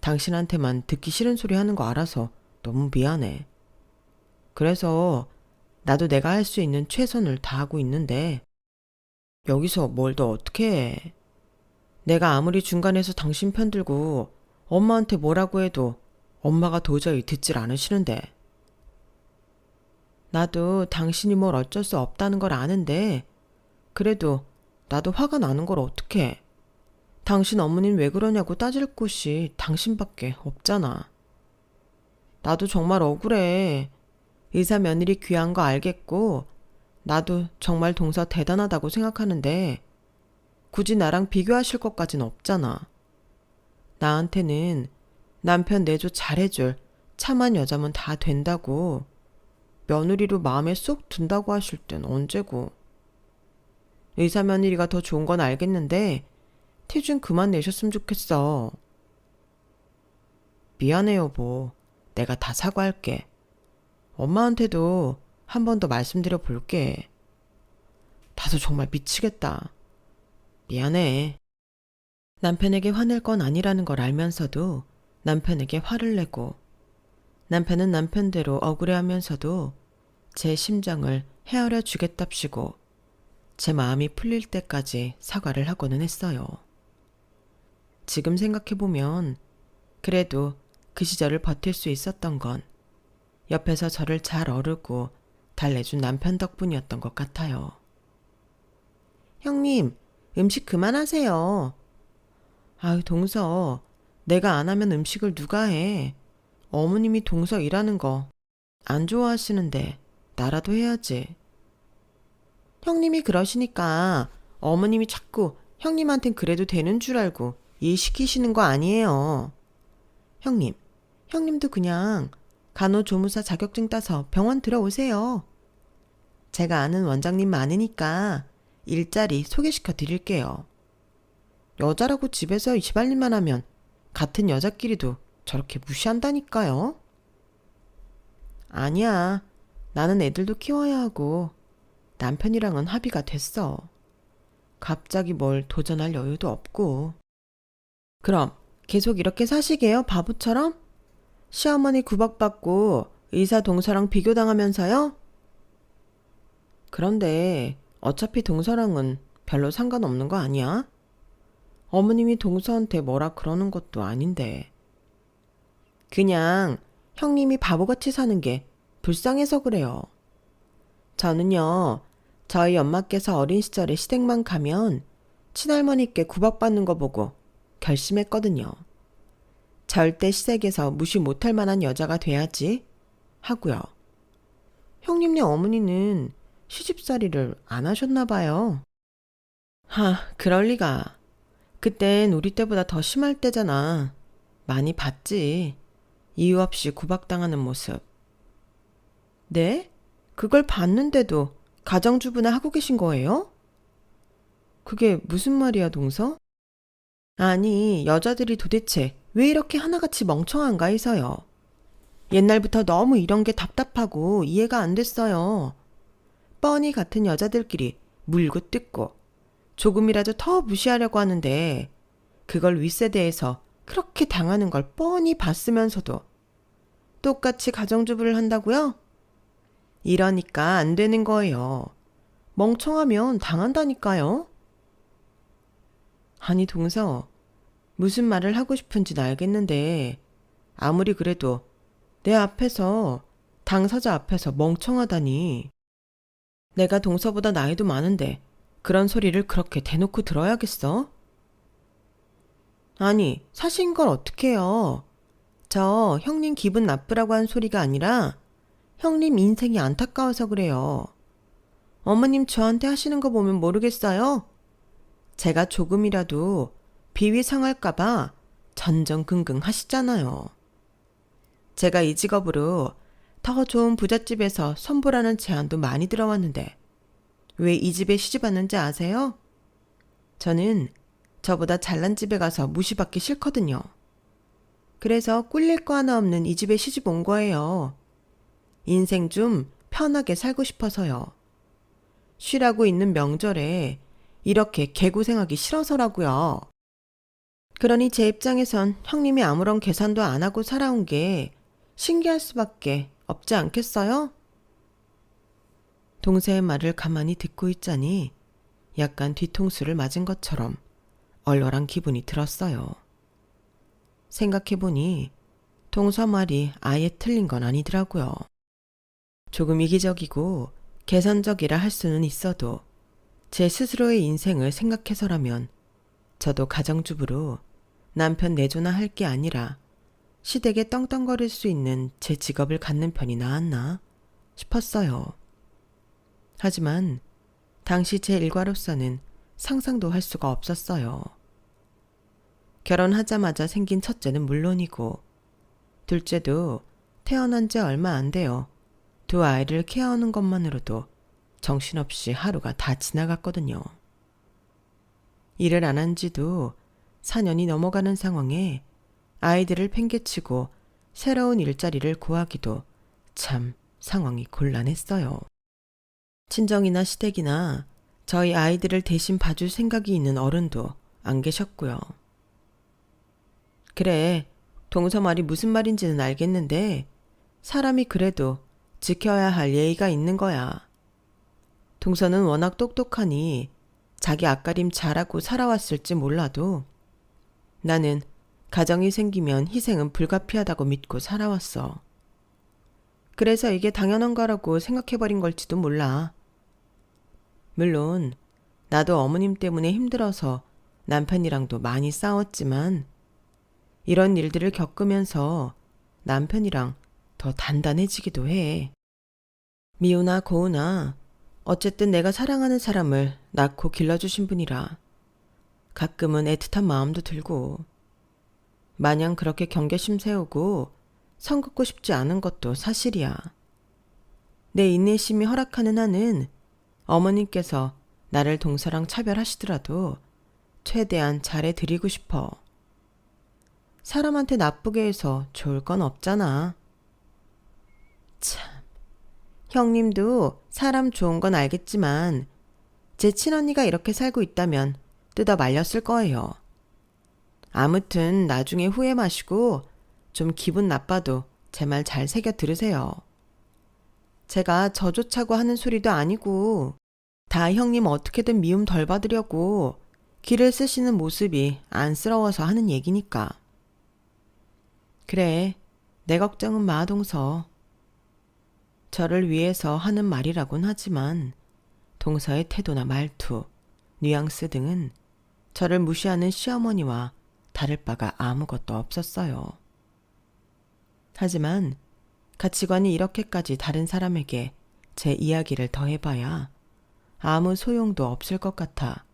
당신한테만 듣기 싫은 소리 하는 거 알아서 너무 미안해. 그래서 나도 내가 할 수 있는 최선을 다하고 있는데 여기서 뭘 더 어떻게 해. 내가 아무리 중간에서 당신 편 들고 엄마한테 뭐라고 해도 엄마가 도저히 듣질 않으시는데. 나도 당신이 뭘 어쩔 수 없다는 걸 아는데 그래도 나도 화가 나는 걸 어떡해. 당신 어머니는 왜 그러냐고 따질 곳이 당신밖에 없잖아. 나도 정말 억울해. 의사 며느리 귀한 거 알겠고 나도 정말 동서 대단하다고 생각하는데 굳이 나랑 비교하실 것까진 없잖아. 나한테는 남편 내조 잘해줄 참한 여자면 다 된다고 며느리로 마음에 쏙 든다고 하실 땐 언제고. 의사 며느리가 더 좋은 건 알겠는데 티 좀 그만 내셨으면 좋겠어. 미안해 여보. 내가 다 사과할게. 엄마한테도 한 번 더 말씀드려 볼게. 나도 정말 미치겠다. 미안해. 남편에게 화낼 건 아니라는 걸 알면서도 남편에게 화를 내고 남편은 남편대로 억울해하면서도 제 심정을 헤아려 주겠답시고 제 마음이 풀릴 때까지 사과를 하고는 했어요. 지금 생각해보면 그래도 그 시절을 버틸 수 있었던 건 옆에서 저를 잘 어르고 달래준 남편 덕분이었던 것 같아요. 형님, 음식 그만하세요. 아유, 동서, 내가 안 하면 음식을 누가 해. 어머님이 동서 일하는 거 안 좋아하시는데 나라도 해야지. 형님이 그러시니까 어머님이 자꾸 형님한텐 그래도 되는 줄 알고 일 시키시는 거 아니에요. 형님, 형님도 그냥 간호조무사 자격증 따서 병원 들어오세요. 제가 아는 원장님 많으니까 일자리 소개시켜 드릴게요. 여자라고 집에서 집안일만 하면 같은 여자끼리도 저렇게 무시한다니까요. 아니야. 나는 애들도 키워야 하고 남편이랑은 합의가 됐어. 갑자기 뭘 도전할 여유도 없고. 그럼 계속 이렇게 사시게요, 바보처럼? 시어머니 구박받고 의사 동서랑 비교당하면서요? 그런데 어차피 동서랑은 별로 상관없는 거 아니야? 어머님이 동서한테 뭐라 그러는 것도 아닌데. 그냥 형님이 바보같이 사는 게 불쌍해서 그래요. 저는요, 저희 엄마께서 어린 시절에 시댁만 가면 친할머니께 구박받는 거 보고 결심했거든요. 절대 시댁에서 무시 못할 만한 여자가 돼야지 하고요. 형님네 어머니는 시집살이를 안 하셨나 봐요. 그럴 리가. 그땐 우리 때보다 더 심할 때잖아. 많이 봤지. 이유 없이 구박당하는 모습. 네? 그걸 봤는데도 가정주부나 하고 계신 거예요? 그게 무슨 말이야, 동서? 아니, 여자들이 도대체 왜 이렇게 하나같이 멍청한가 해서요. 옛날부터 너무 이런 게 답답하고 이해가 안 됐어요. 뻔히 같은 여자들끼리 물고 뜯고 조금이라도 더 무시하려고 하는데 그걸 윗세대에서 그렇게 당하는 걸 뻔히 봤으면서도 똑같이 가정주부를 한다고요? 이러니까 안 되는 거예요. 멍청하면 당한다니까요. 아니, 동서, 무슨 말을 하고 싶은지는 알겠는데 아무리 그래도 내 앞에서, 당사자 앞에서 멍청하다니. 내가 동서보다 나이도 많은데 그런 소리를 그렇게 대놓고 들어야겠어? 아니, 사신 걸 어떡해요. 저 형님 기분 나쁘라고 한 소리가 아니라 형님 인생이 안타까워서 그래요. 어머님 저한테 하시는 거 보면 모르겠어요? 제가 조금이라도 비위 상할까봐 전전긍긍 하시잖아요. 제가 이 직업으로 더 좋은 부잣집에서 선보라는 제안도 많이 들어왔는데 왜 이 집에 시집 왔는지 아세요? 저는 저보다 잘난 집에 가서 무시받기 싫거든요. 그래서 꿀릴 거 하나 없는 이 집에 시집 온 거예요. 인생 좀 편하게 살고 싶어서요. 쉬라고 있는 명절에 이렇게 개고생하기 싫어서라고요. 그러니 제 입장에선 형님이 아무런 계산도 안 하고 살아온 게 신기할 수밖에 없지 않겠어요? 동생의 말을 가만히 듣고 있자니 약간 뒤통수를 맞은 것처럼 얼얼한 기분이 들었어요. 생각해보니 동서 말이 아예 틀린 건 아니더라고요. 조금 이기적이고 계산적이라 할 수는 있어도 제 스스로의 인생을 생각해서라면 저도 가정주부로 남편 내조나 할 게 아니라 시댁에 떵떵거릴 수 있는 제 직업을 갖는 편이 나았나 싶었어요. 하지만 당시 제 일과로서는 상상도 할 수가 없었어요. 결혼하자마자 생긴 첫째는 물론이고 둘째도 태어난 지 얼마 안 돼요. 두 아이를 케어하는 것만으로도 정신없이 하루가 다 지나갔거든요. 일을 안 한 지도 4년이 넘어가는 상황에 아이들을 팽개치고 새로운 일자리를 구하기도 참 상황이 곤란했어요. 친정이나 시댁이나 저희 아이들을 대신 봐줄 생각이 있는 어른도 안 계셨고요. 그래, 동서 말이 무슨 말인지는 알겠는데 사람이 그래도 지켜야 할 예의가 있는 거야. 동서는 워낙 똑똑하니 자기 앞가림 잘하고 살아왔을지 몰라도 나는 가정이 생기면 희생은 불가피하다고 믿고 살아왔어. 그래서 이게 당연한 거라고 생각해버린 걸지도 몰라. 물론 나도 어머님 때문에 힘들어서 남편이랑도 많이 싸웠지만 이런 일들을 겪으면서 남편이랑 더 단단해지기도 해. 미우나 고우나 어쨌든 내가 사랑하는 사람을 낳고 길러주신 분이라 가끔은 애틋한 마음도 들고 마냥 그렇게 경계심 세우고 선 긋고 싶지 않은 것도 사실이야. 내 인내심이 허락하는 한은 어머님께서 나를 동서랑 차별하시더라도 최대한 잘해드리고 싶어. 사람한테 나쁘게 해서 좋을 건 없잖아. 참, 형님도 사람 좋은 건 알겠지만 제 친언니가 이렇게 살고 있다면 뜯어 말렸을 거예요. 아무튼 나중에 후회 마시고 좀 기분 나빠도 제 말 잘 새겨 들으세요. 제가 저조차고 하는 소리도 아니고 다 형님 어떻게든 미움 덜 받으려고 기를 쓰시는 모습이 안쓰러워서 하는 얘기니까. 그래, 내 걱정은 마, 동서. 저를 위해서 하는 말이라곤 하지만 동서의 태도나 말투, 뉘앙스 등은 저를 무시하는 시어머니와 다를 바가 아무것도 없었어요. 하지만 가치관이 이렇게까지 다른 사람에게 제 이야기를 더해봐야 아무 소용도 없을 것 같아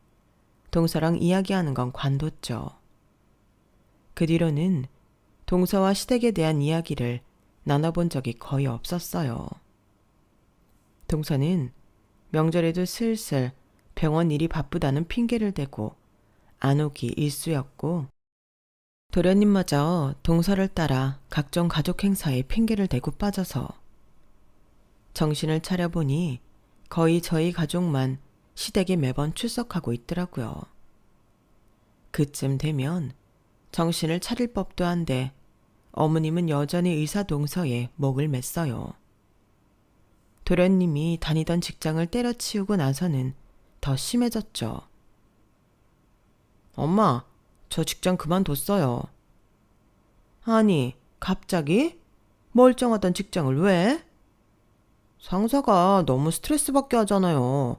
동서랑 이야기하는 건 관뒀죠. 그 뒤로는 동서와 시댁에 대한 이야기를 나눠본 적이 거의 없었어요. 동서는 명절에도 슬슬 병원 일이 바쁘다는 핑계를 대고 안 오기 일쑤였고, 도련님마저 동서를 따라 각종 가족 행사에 핑계를 대고 빠져서 정신을 차려보니 거의 저희 가족만 시댁에 매번 출석하고 있더라고요. 그쯤 되면 정신을 차릴 법도 한데 어머님은 여전히 의사 동서에 목을 맸어요. 도련님이 다니던 직장을 때려치우고 나서는 더 심해졌죠. 엄마, 저 직장 그만뒀어요. 아니, 갑자기? 멀쩡하던 직장을 왜? 상사가 너무 스트레스 받게 하잖아요.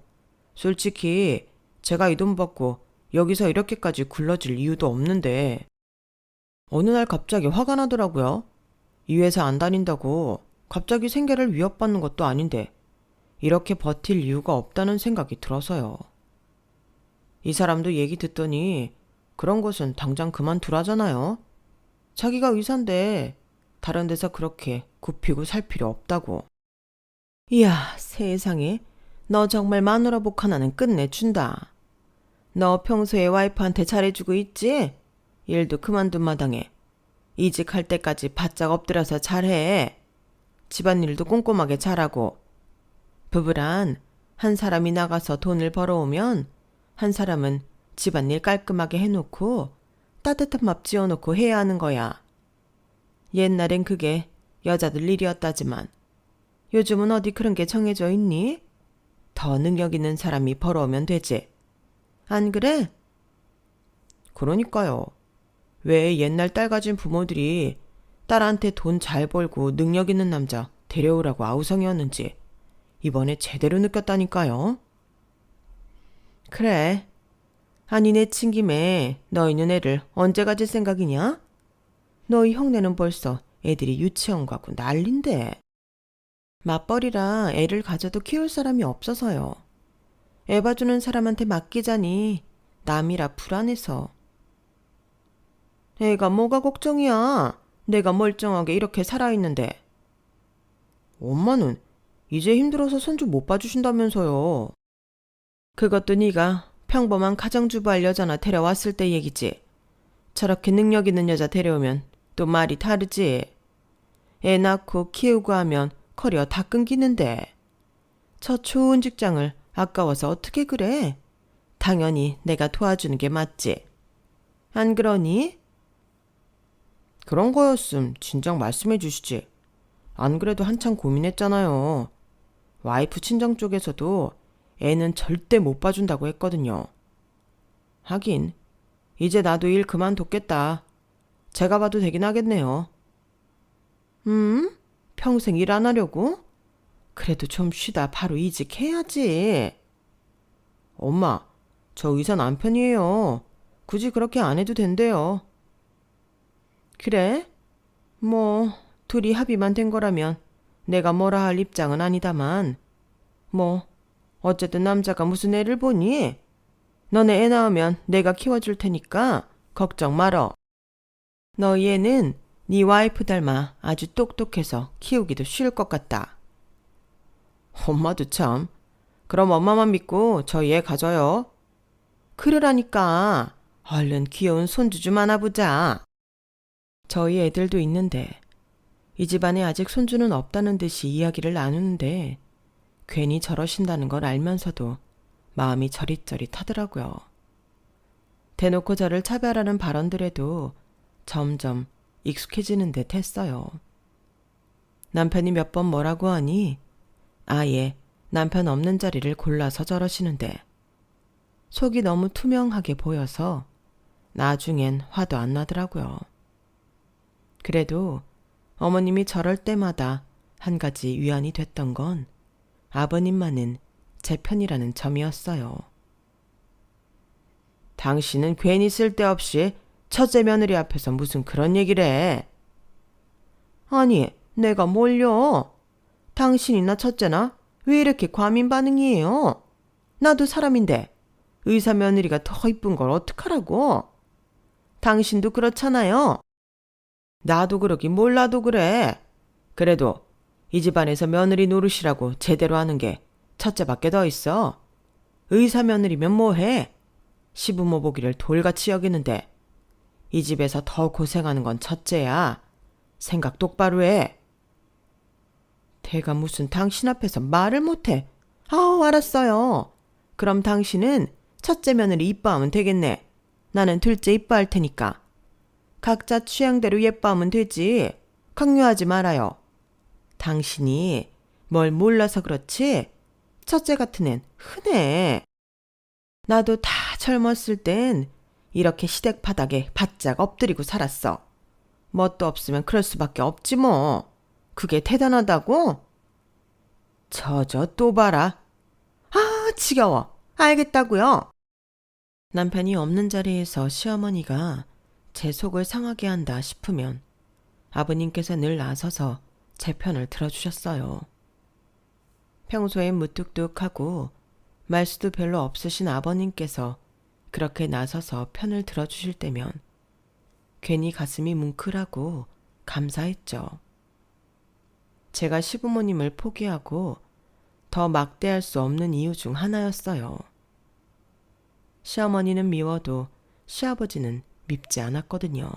솔직히 제가 이 돈 받고 여기서 이렇게까지 굴러질 이유도 없는데 어느 날 갑자기 화가 나더라고요. 이 회사 안 다닌다고 갑자기 생계를 위협받는 것도 아닌데 이렇게 버틸 이유가 없다는 생각이 들어서요. 이 사람도 얘기 듣더니 그런 것은 당장 그만두라잖아요. 자기가 의사인데 다른 데서 그렇게 굽히고 살 필요 없다고. 이야, 세상에. 너 정말 마누라 복 하나는 끝내준다. 너 평소에 와이프한테 잘해주고 있지? 일도 그만둔 마당에 이직할 때까지 바짝 엎드려서 잘해. 집안일도 꼼꼼하게 잘하고. 부부란 한 사람이 나가서 돈을 벌어오면 한 사람은 집안일 깔끔하게 해놓고 따뜻한 밥 지어놓고 해야 하는 거야. 옛날엔 그게 여자들 일이었다지만 요즘은 어디 그런 게 정해져 있니? 더 능력 있는 사람이 벌어오면 되지. 안 그래? 그러니까요. 왜 옛날 딸 가진 부모들이 딸한테 돈 잘 벌고 능력 있는 남자 데려오라고 아우성이었는지 이번에 제대로 느꼈다니까요. 그래. 아니 내친 김에 너희는 애를 언제 가질 생각이냐? 너희 형네는 벌써 애들이 유치원 가고 난린데. 맞벌이라 애를 가져도 키울 사람이 없어서요. 애 봐주는 사람한테 맡기자니 남이라 불안해서. 애가 뭐가 걱정이야. 내가 멀쩡하게 이렇게 살아있는데. 엄마는 이제 힘들어서 손주 못 봐주신다면서요. 그것도 네가 평범한 가정주부 여자나 데려왔을 때 얘기지. 저렇게 능력 있는 여자 데려오면 또 말이 다르지. 애 낳고 키우고 하면 커리어 다 끊기는데. 저 좋은 직장을 아까워서 어떻게 그래? 당연히 내가 도와주는 게 맞지. 안 그러니? 그런 거였음 진작 말씀해 주시지. 안 그래도 한참 고민했잖아요. 와이프 친정 쪽에서도 애는 절대 못 봐준다고 했거든요. 하긴 이제 나도 일 그만뒀겠다. 제가 봐도 되긴 하겠네요. 평생 일 안 하려고? 그래도 좀 쉬다 바로 이직해야지. 엄마, 저 의사 남편이에요. 굳이 그렇게 안 해도 된대요. 그래? 뭐 둘이 합의만 된 거라면 내가 뭐라 할 입장은 아니다만 뭐 어쨌든 남자가 무슨 애를 보니? 너네 애 낳으면 내가 키워줄 테니까 걱정 말어. 너희 애는 네 와이프 닮아 아주 똑똑해서 키우기도 쉬울 것 같다. 엄마도 참. 그럼 엄마만 믿고 저희 애 가져요. 그러라니까. 얼른 귀여운 손주 좀 안아보자. 저희 애들도 있는데 이 집안에 아직 손주는 없다는 듯이 이야기를 나누는데 괜히 저러신다는 걸 알면서도 마음이 저릿저릿하더라고요. 대놓고 저를 차별하는 발언들에도 점점 익숙해지는 듯 했어요. 남편이 몇 번 뭐라고 하니 아예 남편 없는 자리를 골라서 저러시는데 속이 너무 투명하게 보여서 나중엔 화도 안 나더라고요. 그래도 어머님이 저럴 때마다 한 가지 위안이 됐던 건 아버님만은 제 편이라는 점이었어요. 당신은 괜히 쓸데없이 첫째 며느리 앞에서 무슨 그런 얘기를 해. 아니, 내가 뭘요? 당신이나 첫째나 왜 이렇게 과민 반응이에요? 나도 사람인데 의사 며느리가 더 이쁜 걸 어떡하라고? 당신도 그렇잖아요. 나도 그러긴 몰라도 그래. 그래도 이 집안에서 며느리 노릇이라고 제대로 하는 게 첫째밖에 더 있어. 의사 며느리면 뭐해? 시부모 보기를 돌같이 여기는데 이 집에서 더 고생하는 건 첫째야. 생각 똑바로 해. 대가 무슨 당신 앞에서 말을 못해. 아우, 알았어요. 그럼 당신은 첫째 며느리 이뻐하면 되겠네. 나는 둘째 이뻐할 테니까. 각자 취향대로 예뻐하면 되지. 강요하지 말아요. 당신이 뭘 몰라서 그렇지 첫째 같은 앤 흔해. 나도 다 젊었을 땐 이렇게 시댁 바닥에 바짝 엎드리고 살았어. 뭣도 없으면 그럴 수밖에 없지 뭐. 그게 대단하다고? 저 또 봐라. 아, 지겨워. 알겠다고요. 남편이 없는 자리에서 시어머니가 제 속을 상하게 한다 싶으면 아버님께서 늘 나서서 제 편을 들어주셨어요. 평소엔 무뚝뚝하고 말수도 별로 없으신 아버님께서 그렇게 나서서 편을 들어주실 때면 괜히 가슴이 뭉클하고 감사했죠. 제가 시부모님을 포기하고 더 막대할 수 없는 이유 중 하나였어요. 시어머니는 미워도 시아버지는 밉지 않았거든요.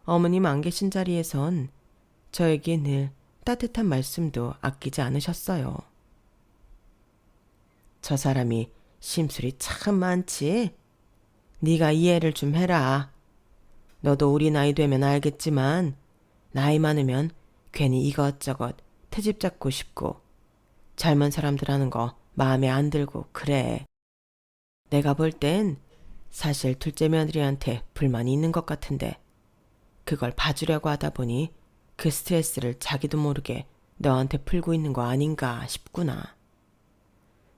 어머님 안 계신 자리에선 저에게 늘 따뜻한 말씀도 아끼지 않으셨어요. 저 사람이 심술이 참 많지? 네가 이해를 좀 해라. 너도 우리 나이 되면 알겠지만 나이 많으면 괜히 이것저것 트집 잡고 싶고 젊은 사람들 하는 거 마음에 안 들고 그래. 내가 볼 땐 사실 둘째 며느리한테 불만이 있는 것 같은데 그걸 봐주려고 하다 보니 그 스트레스를 자기도 모르게 너한테 풀고 있는 거 아닌가 싶구나.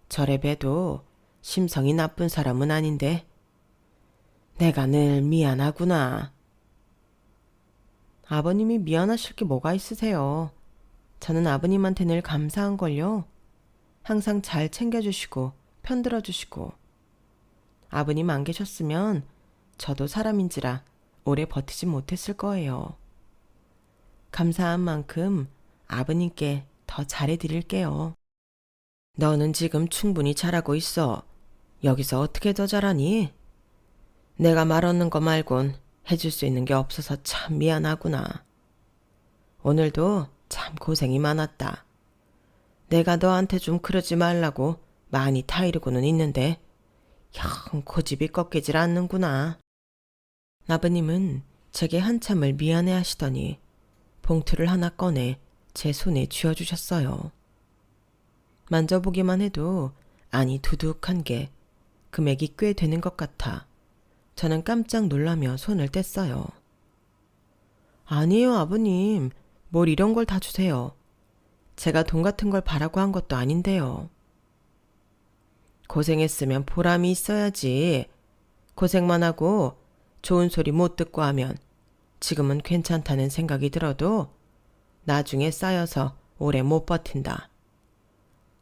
저래 봬도 심성이 나쁜 사람은 아닌데 내가 늘 미안하구나. 아버님이 미안하실 게 뭐가 있으세요. 저는 아버님한테 늘 감사한걸요. 항상 잘 챙겨주시고 편들어주시고 아버님 안 계셨으면 저도 사람인지라 오래 버티지 못했을 거예요. 감사한 만큼 아버님께 더 잘해드릴게요. 너는 지금 충분히 잘하고 있어. 여기서 어떻게 더 잘하니? 내가 말 없는 거 말곤 해줄 수 있는 게 없어서 참 미안하구나. 오늘도 참 고생이 많았다. 내가 너한테 좀 그러지 말라고 많이 타이르고는 있는데 영 고집이 꺾이질 않는구나. 아버님은 제게 한참을 미안해 하시더니 봉투를 하나 꺼내 제 손에 쥐어주셨어요. 만져보기만 해도 안이 두둑한 게 금액이 꽤 되는 것 같아 저는 깜짝 놀라며 손을 뗐어요. 아니에요, 아버님. 뭘 이런 걸 다 주세요. 제가 돈 같은 걸 바라고 한 것도 아닌데요. 고생했으면 보람이 있어야지. 고생만 하고 좋은 소리 못 듣고 하면 지금은 괜찮다는 생각이 들어도 나중에 쌓여서 오래 못 버틴다.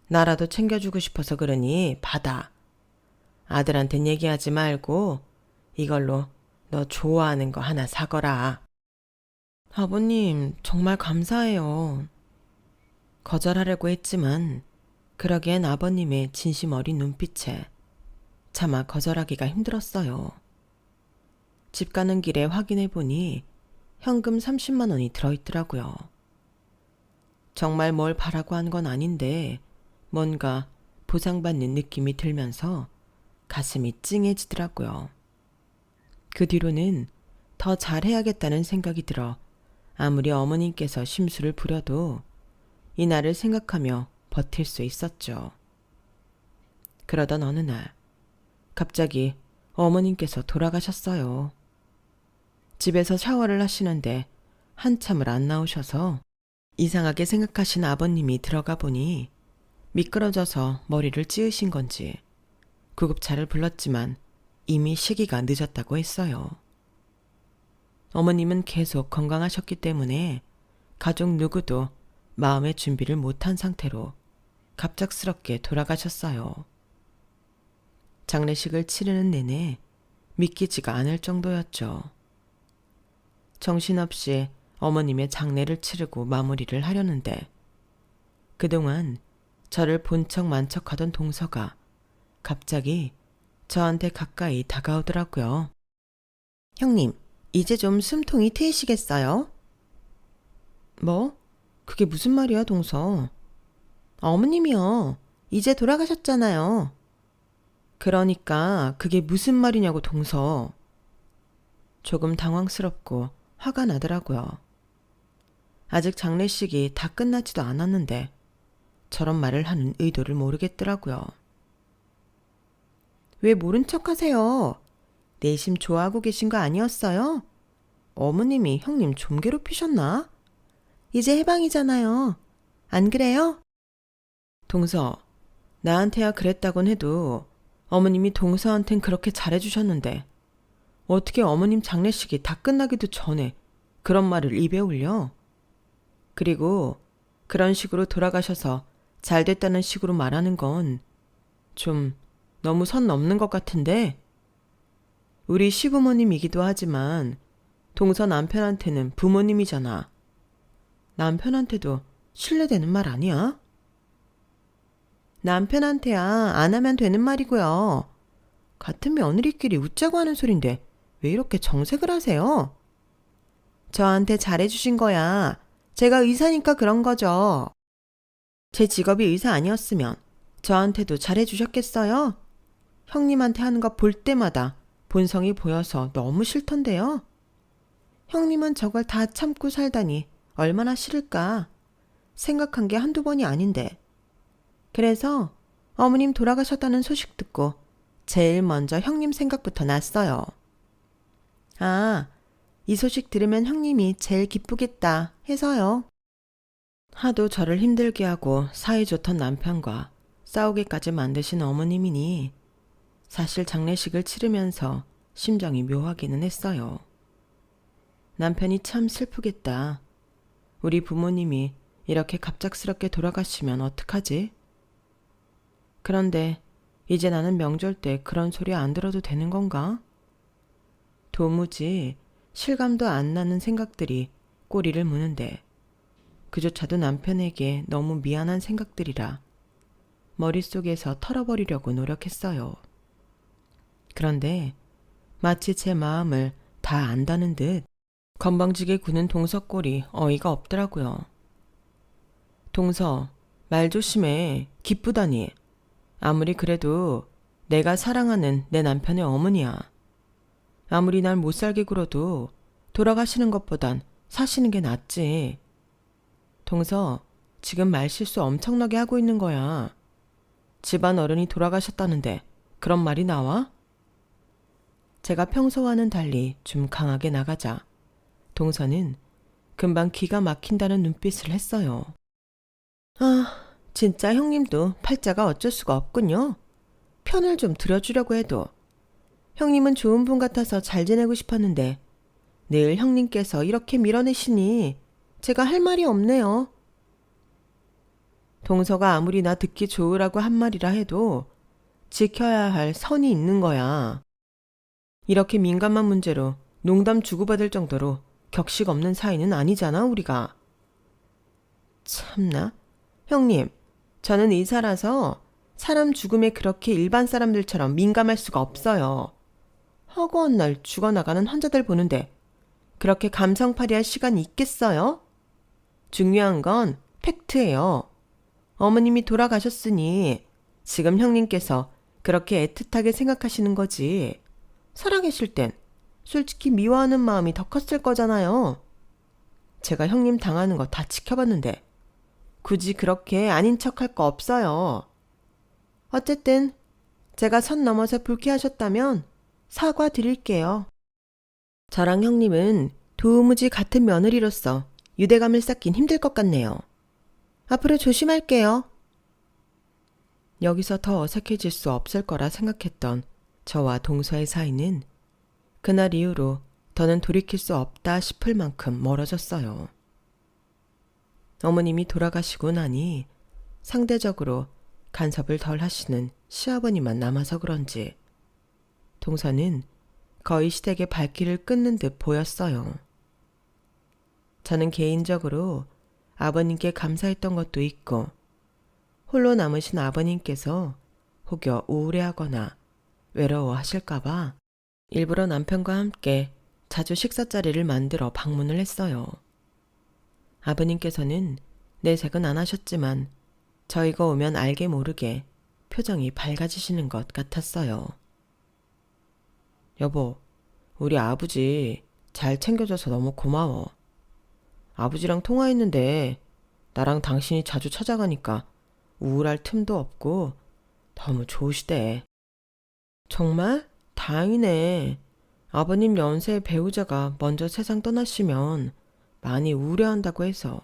나라도 챙겨주고 싶어서 그러니 받아. 아들한텐 얘기하지 말고 이걸로 너 좋아하는 거 하나 사거라. 아버님, 정말 감사해요. 거절하려고 했지만 그러기엔 아버님의 진심 어린 눈빛에 차마 거절하기가 힘들었어요. 집 가는 길에 확인해 보니 현금 30만 원이 들어있더라고요. 정말 뭘 바라고 한 건 아닌데 뭔가 보상받는 느낌이 들면서 가슴이 찡해지더라고요. 그 뒤로는 더 잘해야겠다는 생각이 들어 아무리 어머님께서 심술을 부려도 이날을 생각하며 버틸 수 있었죠. 그러던 어느 날 갑자기 어머님께서 돌아가셨어요. 집에서 샤워를 하시는데 한참을 안 나오셔서 이상하게 생각하신 아버님이 들어가 보니 미끄러져서 머리를 찌으신 건지 구급차를 불렀지만 이미 시기가 늦었다고 했어요. 어머님은 계속 건강하셨기 때문에 가족 누구도 마음의 준비를 못한 상태로 갑작스럽게 돌아가셨어요. 장례식을 치르는 내내 믿기지가 않을 정도였죠. 정신없이 어머님의 장례를 치르고 마무리를 하려는데 그동안 저를 본 척 만척하던 동서가 갑자기 저한테 가까이 다가오더라고요. 형님, 이제 좀 숨통이 트이시겠어요? 뭐? 그게 무슨 말이야, 동서? 어머님이요. 이제 돌아가셨잖아요. 그러니까 그게 무슨 말이냐고, 동서. 조금 당황스럽고 화가 나더라고요. 아직 장례식이 다 끝나지도 않았는데 저런 말을 하는 의도를 모르겠더라고요. 왜 모른 척 하세요? 내심 좋아하고 계신 거 아니었어요? 어머님이 형님 좀 괴롭히셨나? 이제 해방이잖아요. 안 그래요? 동서, 나한테야 그랬다곤 해도 어머님이 동서한텐 그렇게 잘해주셨는데 어떻게 어머님 장례식이 다 끝나기도 전에 그런 말을 입에 올려? 그리고 그런 식으로 돌아가셔서 잘 됐다는 식으로 말하는 건 좀 너무 선 넘는 것 같은데? 우리 시부모님이기도 하지만 동서 남편한테는 부모님이잖아. 남편한테도 신뢰되는 말 아니야? 남편한테야 안 하면 되는 말이고요. 같은 며느리끼리 웃자고 하는 소린데 왜 이렇게 정색을 하세요? 저한테 잘해주신 거야. 제가 의사니까 그런 거죠. 제 직업이 의사 아니었으면 저한테도 잘해주셨겠어요? 형님한테 하는 거 볼 때마다 본성이 보여서 너무 싫던데요. 형님은 저걸 다 참고 살다니 얼마나 싫을까. 생각한 게 한두 번이 아닌데. 그래서 어머님 돌아가셨다는 소식 듣고 제일 먼저 형님 생각부터 났어요. 아, 이 소식 들으면 형님이 제일 기쁘겠다 해서요. 하도 저를 힘들게 하고 사이좋던 남편과 싸우게까지 만드신 어머님이니 사실 장례식을 치르면서 심정이 묘하기는 했어요. 남편이 참 슬프겠다. 우리 부모님이 이렇게 갑작스럽게 돌아가시면 어떡하지? 그런데 이제 나는 명절 때 그런 소리 안 들어도 되는 건가? 도무지 실감도 안 나는 생각들이 꼬리를 무는데 그조차도 남편에게 너무 미안한 생각들이라 머릿속에서 털어버리려고 노력했어요. 그런데 마치 제 마음을 다 안다는 듯 건방지게 구는 동서 꼴이 어이가 없더라고요. 동서, 말 조심해. 기쁘다니. 아무리 그래도 내가 사랑하는 내 남편의 어머니야. 아무리 날 못살게 굴어도 돌아가시는 것보단 사시는 게 낫지. 동서, 지금 말실수 엄청나게 하고 있는 거야. 집안 어른이 돌아가셨다는데 그런 말이 나와? 제가 평소와는 달리 좀 강하게 나가자 동서는 금방 기가 막힌다는 눈빛을 했어요. 아, 진짜 형님도 팔자가 어쩔 수가 없군요. 편을 좀 들어주려고 해도. 형님은 좋은 분 같아서 잘 지내고 싶었는데 늘 형님께서 이렇게 밀어내시니 제가 할 말이 없네요. 동서가 아무리 나 듣기 좋으라고 한 말이라 해도 지켜야 할 선이 있는 거야. 이렇게 민감한 문제로 농담 주고받을 정도로 격식 없는 사이는 아니잖아, 우리가. 참나. 형님, 저는 의사라서 사람 죽음에 그렇게 일반 사람들처럼 민감할 수가 없어요. 허구한 날 죽어나가는 환자들 보는데 그렇게 감성팔이할 시간이 있겠어요? 중요한 건 팩트예요. 어머님이 돌아가셨으니 지금 형님께서 그렇게 애틋하게 생각하시는 거지. 살아계실 땐 솔직히 미워하는 마음이 더 컸을 거잖아요. 제가 형님 당하는 거 다 지켜봤는데 굳이 그렇게 아닌 척할 거 없어요. 어쨌든 제가 선 넘어서 불쾌하셨다면 사과드릴게요. 저랑 형님은 도무지 같은 며느리로서 유대감을 쌓긴 힘들 것 같네요. 앞으로 조심할게요. 여기서 더 어색해질 수 없을 거라 생각했던 저와 동서의 사이는 그날 이후로 더는 돌이킬 수 없다 싶을 만큼 멀어졌어요. 어머님이 돌아가시고 나니 상대적으로 간섭을 덜 하시는 시아버님만 남아서 그런지 동서는 거의 시댁의 발길을 끊는 듯 보였어요. 저는 개인적으로 아버님께 감사했던 것도 있고 홀로 남으신 아버님께서 혹여 우울해하거나 외로워하실까봐 일부러 남편과 함께 자주 식사 자리를 만들어 방문을 했어요. 아버님께서는 내색은 안 하셨지만 저희가 오면 알게 모르게 표정이 밝아지시는 것 같았어요. 여보, 우리 아버지 잘 챙겨줘서 너무 고마워. 아버지랑 통화했는데 나랑 당신이 자주 찾아가니까 우울할 틈도 없고 너무 좋으시대. 정말? 다행이네. 아버님 연세의 배우자가 먼저 세상 떠나시면 많이 우울해한다고 해서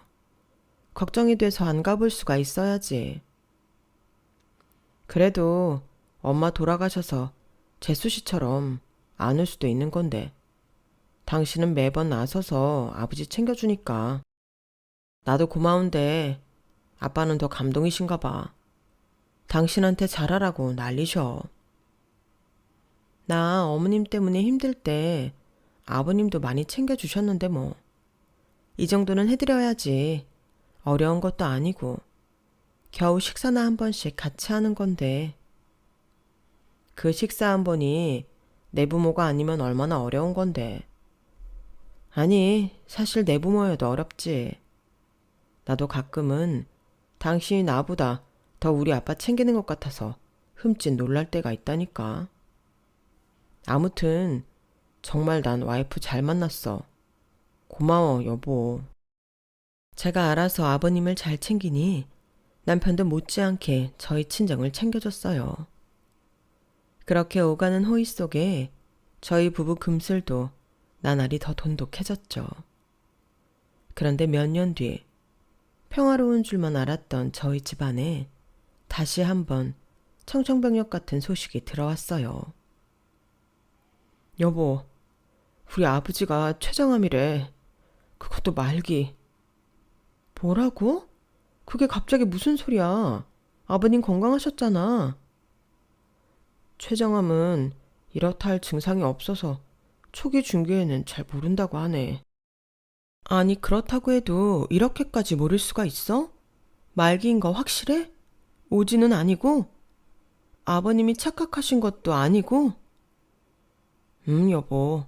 걱정이 돼서 안 가볼 수가 있어야지. 그래도 엄마 돌아가셔서 재수 씨처럼 안 올 수도 있는 건데 당신은 매번 나서서 아버지 챙겨주니까 나도 고마운데 아빠는 더 감동이신가 봐. 당신한테 잘하라고 난리셔. 나 어머님 때문에 힘들 때 아버님도 많이 챙겨주셨는데 뭐. 이 정도는 해드려야지. 어려운 것도 아니고 겨우 식사나 한 번씩 같이 하는 건데 그 식사 한 번이 내 부모가 아니면 얼마나 어려운 건데. 아니, 사실 내 부모여도 어렵지. 나도 가끔은 당신이 나보다 더 우리 아빠 챙기는 것 같아서 흠칫 놀랄 때가 있다니까. 아무튼 정말 난 와이프 잘 만났어. 고마워, 여보. 제가 알아서 아버님을 잘 챙기니 남편도 못지않게 저희 친정을 챙겨줬어요. 그렇게 오가는 호의 속에 저희 부부 금슬도 나날이 더 돈독해졌죠. 그런데 몇 년 뒤 평화로운 줄만 알았던 저희 집안에 다시 한번 청천벽력 같은 소식이 들어왔어요. 여보, 우리 아버지가 췌장암이래. 그것도 말기. 뭐라고? 그게 갑자기 무슨 소리야? 아버님 건강하셨잖아. 췌장암은 이렇다 할 증상이 없어서 초기 중기에는 잘 모른다고 하네. 아니, 그렇다고 해도 이렇게까지 모를 수가 있어? 말기인 거 확실해? 오지는 아니고? 아버님이 착각하신 것도 아니고? 여보.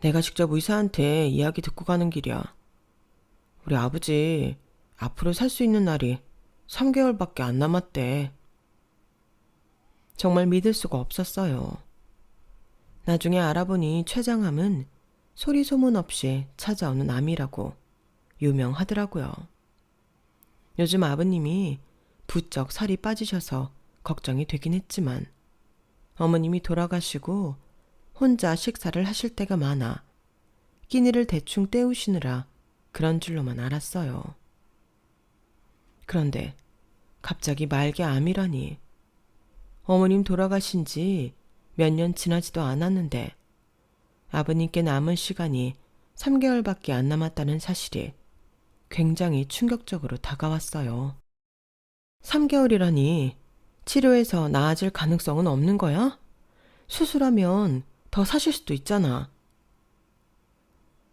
내가 직접 의사한테 이야기 듣고 가는 길이야. 우리 아버지 앞으로 살 수 있는 날이 3개월밖에 안 남았대. 정말 믿을 수가 없었어요. 나중에 알아보니 췌장암은 소리 소문 없이 찾아오는 암이라고 유명하더라고요. 요즘 아버님이 부쩍 살이 빠지셔서 걱정이 되긴 했지만 어머님이 돌아가시고 혼자 식사를 하실 때가 많아 끼니를 대충 때우시느라 그런 줄로만 알았어요. 그런데 갑자기 말기 암이라니. 어머님 돌아가신 지 몇 년 지나지도 않았는데 아버님께 남은 시간이 3개월밖에 안 남았다는 사실이 굉장히 충격적으로 다가왔어요. 3개월이라니 치료해서 나아질 가능성은 없는 거야? 수술하면 더 사실 수도 있잖아.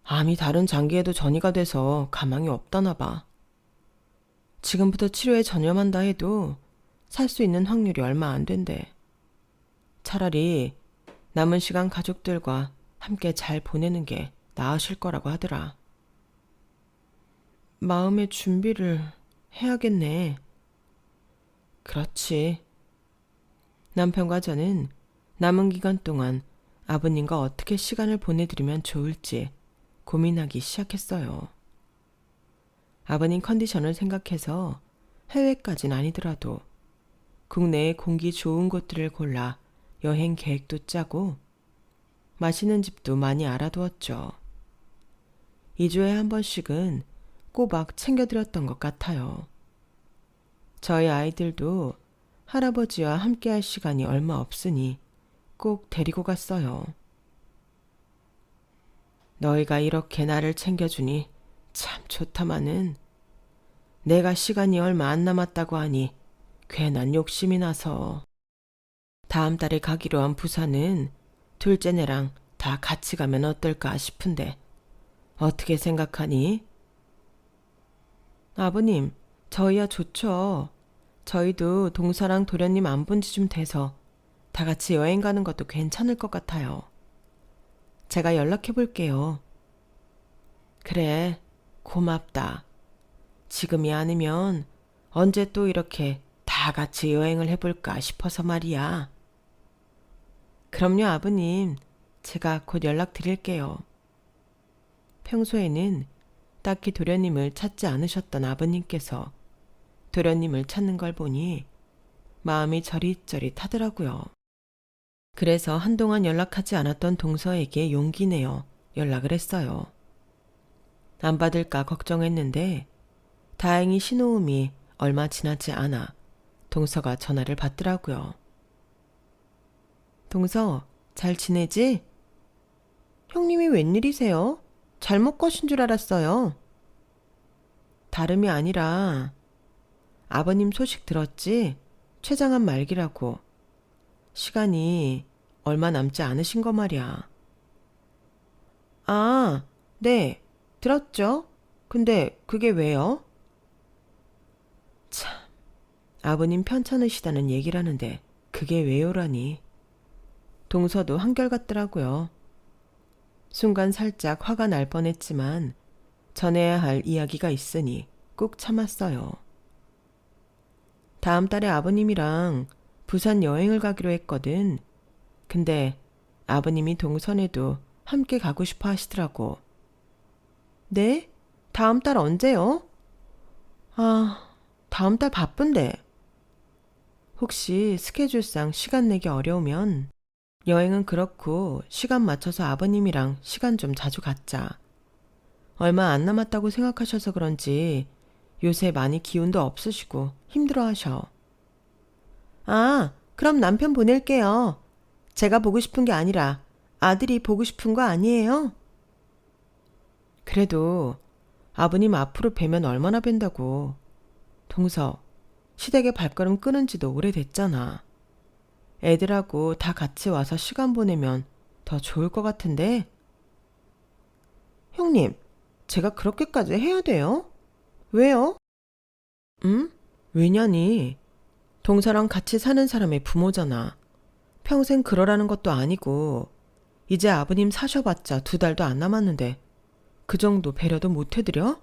암이 다른 장기에도 전이가 돼서 가망이 없다나 봐. 지금부터 치료에 전념한다 해도 살 수 있는 확률이 얼마 안 된대. 차라리 남은 시간 가족들과 함께 잘 보내는 게 나으실 거라고 하더라. 마음의 준비를 해야겠네. 그렇지. 남편과 저는 남은 기간 동안 아버님과 어떻게 시간을 보내드리면 좋을지 고민하기 시작했어요. 아버님 컨디션을 생각해서 해외까진 아니더라도 국내에 공기 좋은 곳들을 골라 여행 계획도 짜고 맛있는 집도 많이 알아두었죠. 2주에 한 번씩은 꼬박 챙겨드렸던 것 같아요. 저희 아이들도 할아버지와 함께할 시간이 얼마 없으니 꼭 데리고 갔어요. 너희가 이렇게 나를 챙겨주니 참 좋다마는 내가 시간이 얼마 안 남았다고 하니 괜한 욕심이 나서 다음 달에 가기로 한 부산은 둘째네랑 다 같이 가면 어떨까 싶은데 어떻게 생각하니? 아버님, 저희야 좋죠. 저희도 동서랑 도련님 안 본 지 좀 돼서 다 같이 여행 가는 것도 괜찮을 것 같아요. 제가 연락해 볼게요. 그래, 고맙다. 지금이 아니면 언제 또 이렇게 다 같이 여행을 해볼까 싶어서 말이야. 그럼요, 아버님. 제가 곧 연락드릴게요. 평소에는 딱히 도련님을 찾지 않으셨던 아버님께서 도련님을 찾는 걸 보니 마음이 저릿저릿하더라고요. 그래서 한동안 연락하지 않았던 동서에게 용기 내어 연락을 했어요. 안 받을까 걱정했는데 다행히 신호음이 얼마 지나지 않아 동서가 전화를 받더라고요. 동서, 잘 지내지? 형님이 웬일이세요? 잘못 거신 줄 알았어요. 다름이 아니라 아버님 소식 들었지? 췌장암 말기라고. 시간이 얼마 남지 않으신 거 말이야. 아, 네, 들었죠? 근데 그게 왜요? 참, 아버님 편찮으시다는 얘기를 하는데 그게 왜요라니. 동서도 한결같더라고요. 순간 살짝 화가 날 뻔했지만 전해야 할 이야기가 있으니 꾹 참았어요. 다음 달에 아버님이랑 부산 여행을 가기로 했거든. 근데 아버님이 동선에도 함께 가고 싶어 하시더라고. 네? 다음 달 언제요? 아, 다음 달 바쁜데. 혹시 스케줄상 시간 내기 어려우면 여행은 그렇고 시간 맞춰서 아버님이랑 시간 좀 자주 갖자. 얼마 안 남았다고 생각하셔서 그런지 요새 많이 기운도 없으시고 힘들어하셔. 아, 그럼 남편 보낼게요. 제가 보고 싶은 게 아니라 아들이 보고 싶은 거 아니에요? 그래도 아버님 앞으로 뵈면 얼마나 뵌다고. 동서, 시댁에 발걸음 끄는 지도 오래됐잖아. 애들하고 다 같이 와서 시간 보내면 더 좋을 것 같은데? 형님, 제가 그렇게까지 해야 돼요? 왜요? 응? 왜냐니? 동서랑 같이 사는 사람의 부모잖아. 평생 그러라는 것도 아니고 이제 아버님 사셔봤자 2달도 안 남았는데 그 정도 배려도 못 해드려?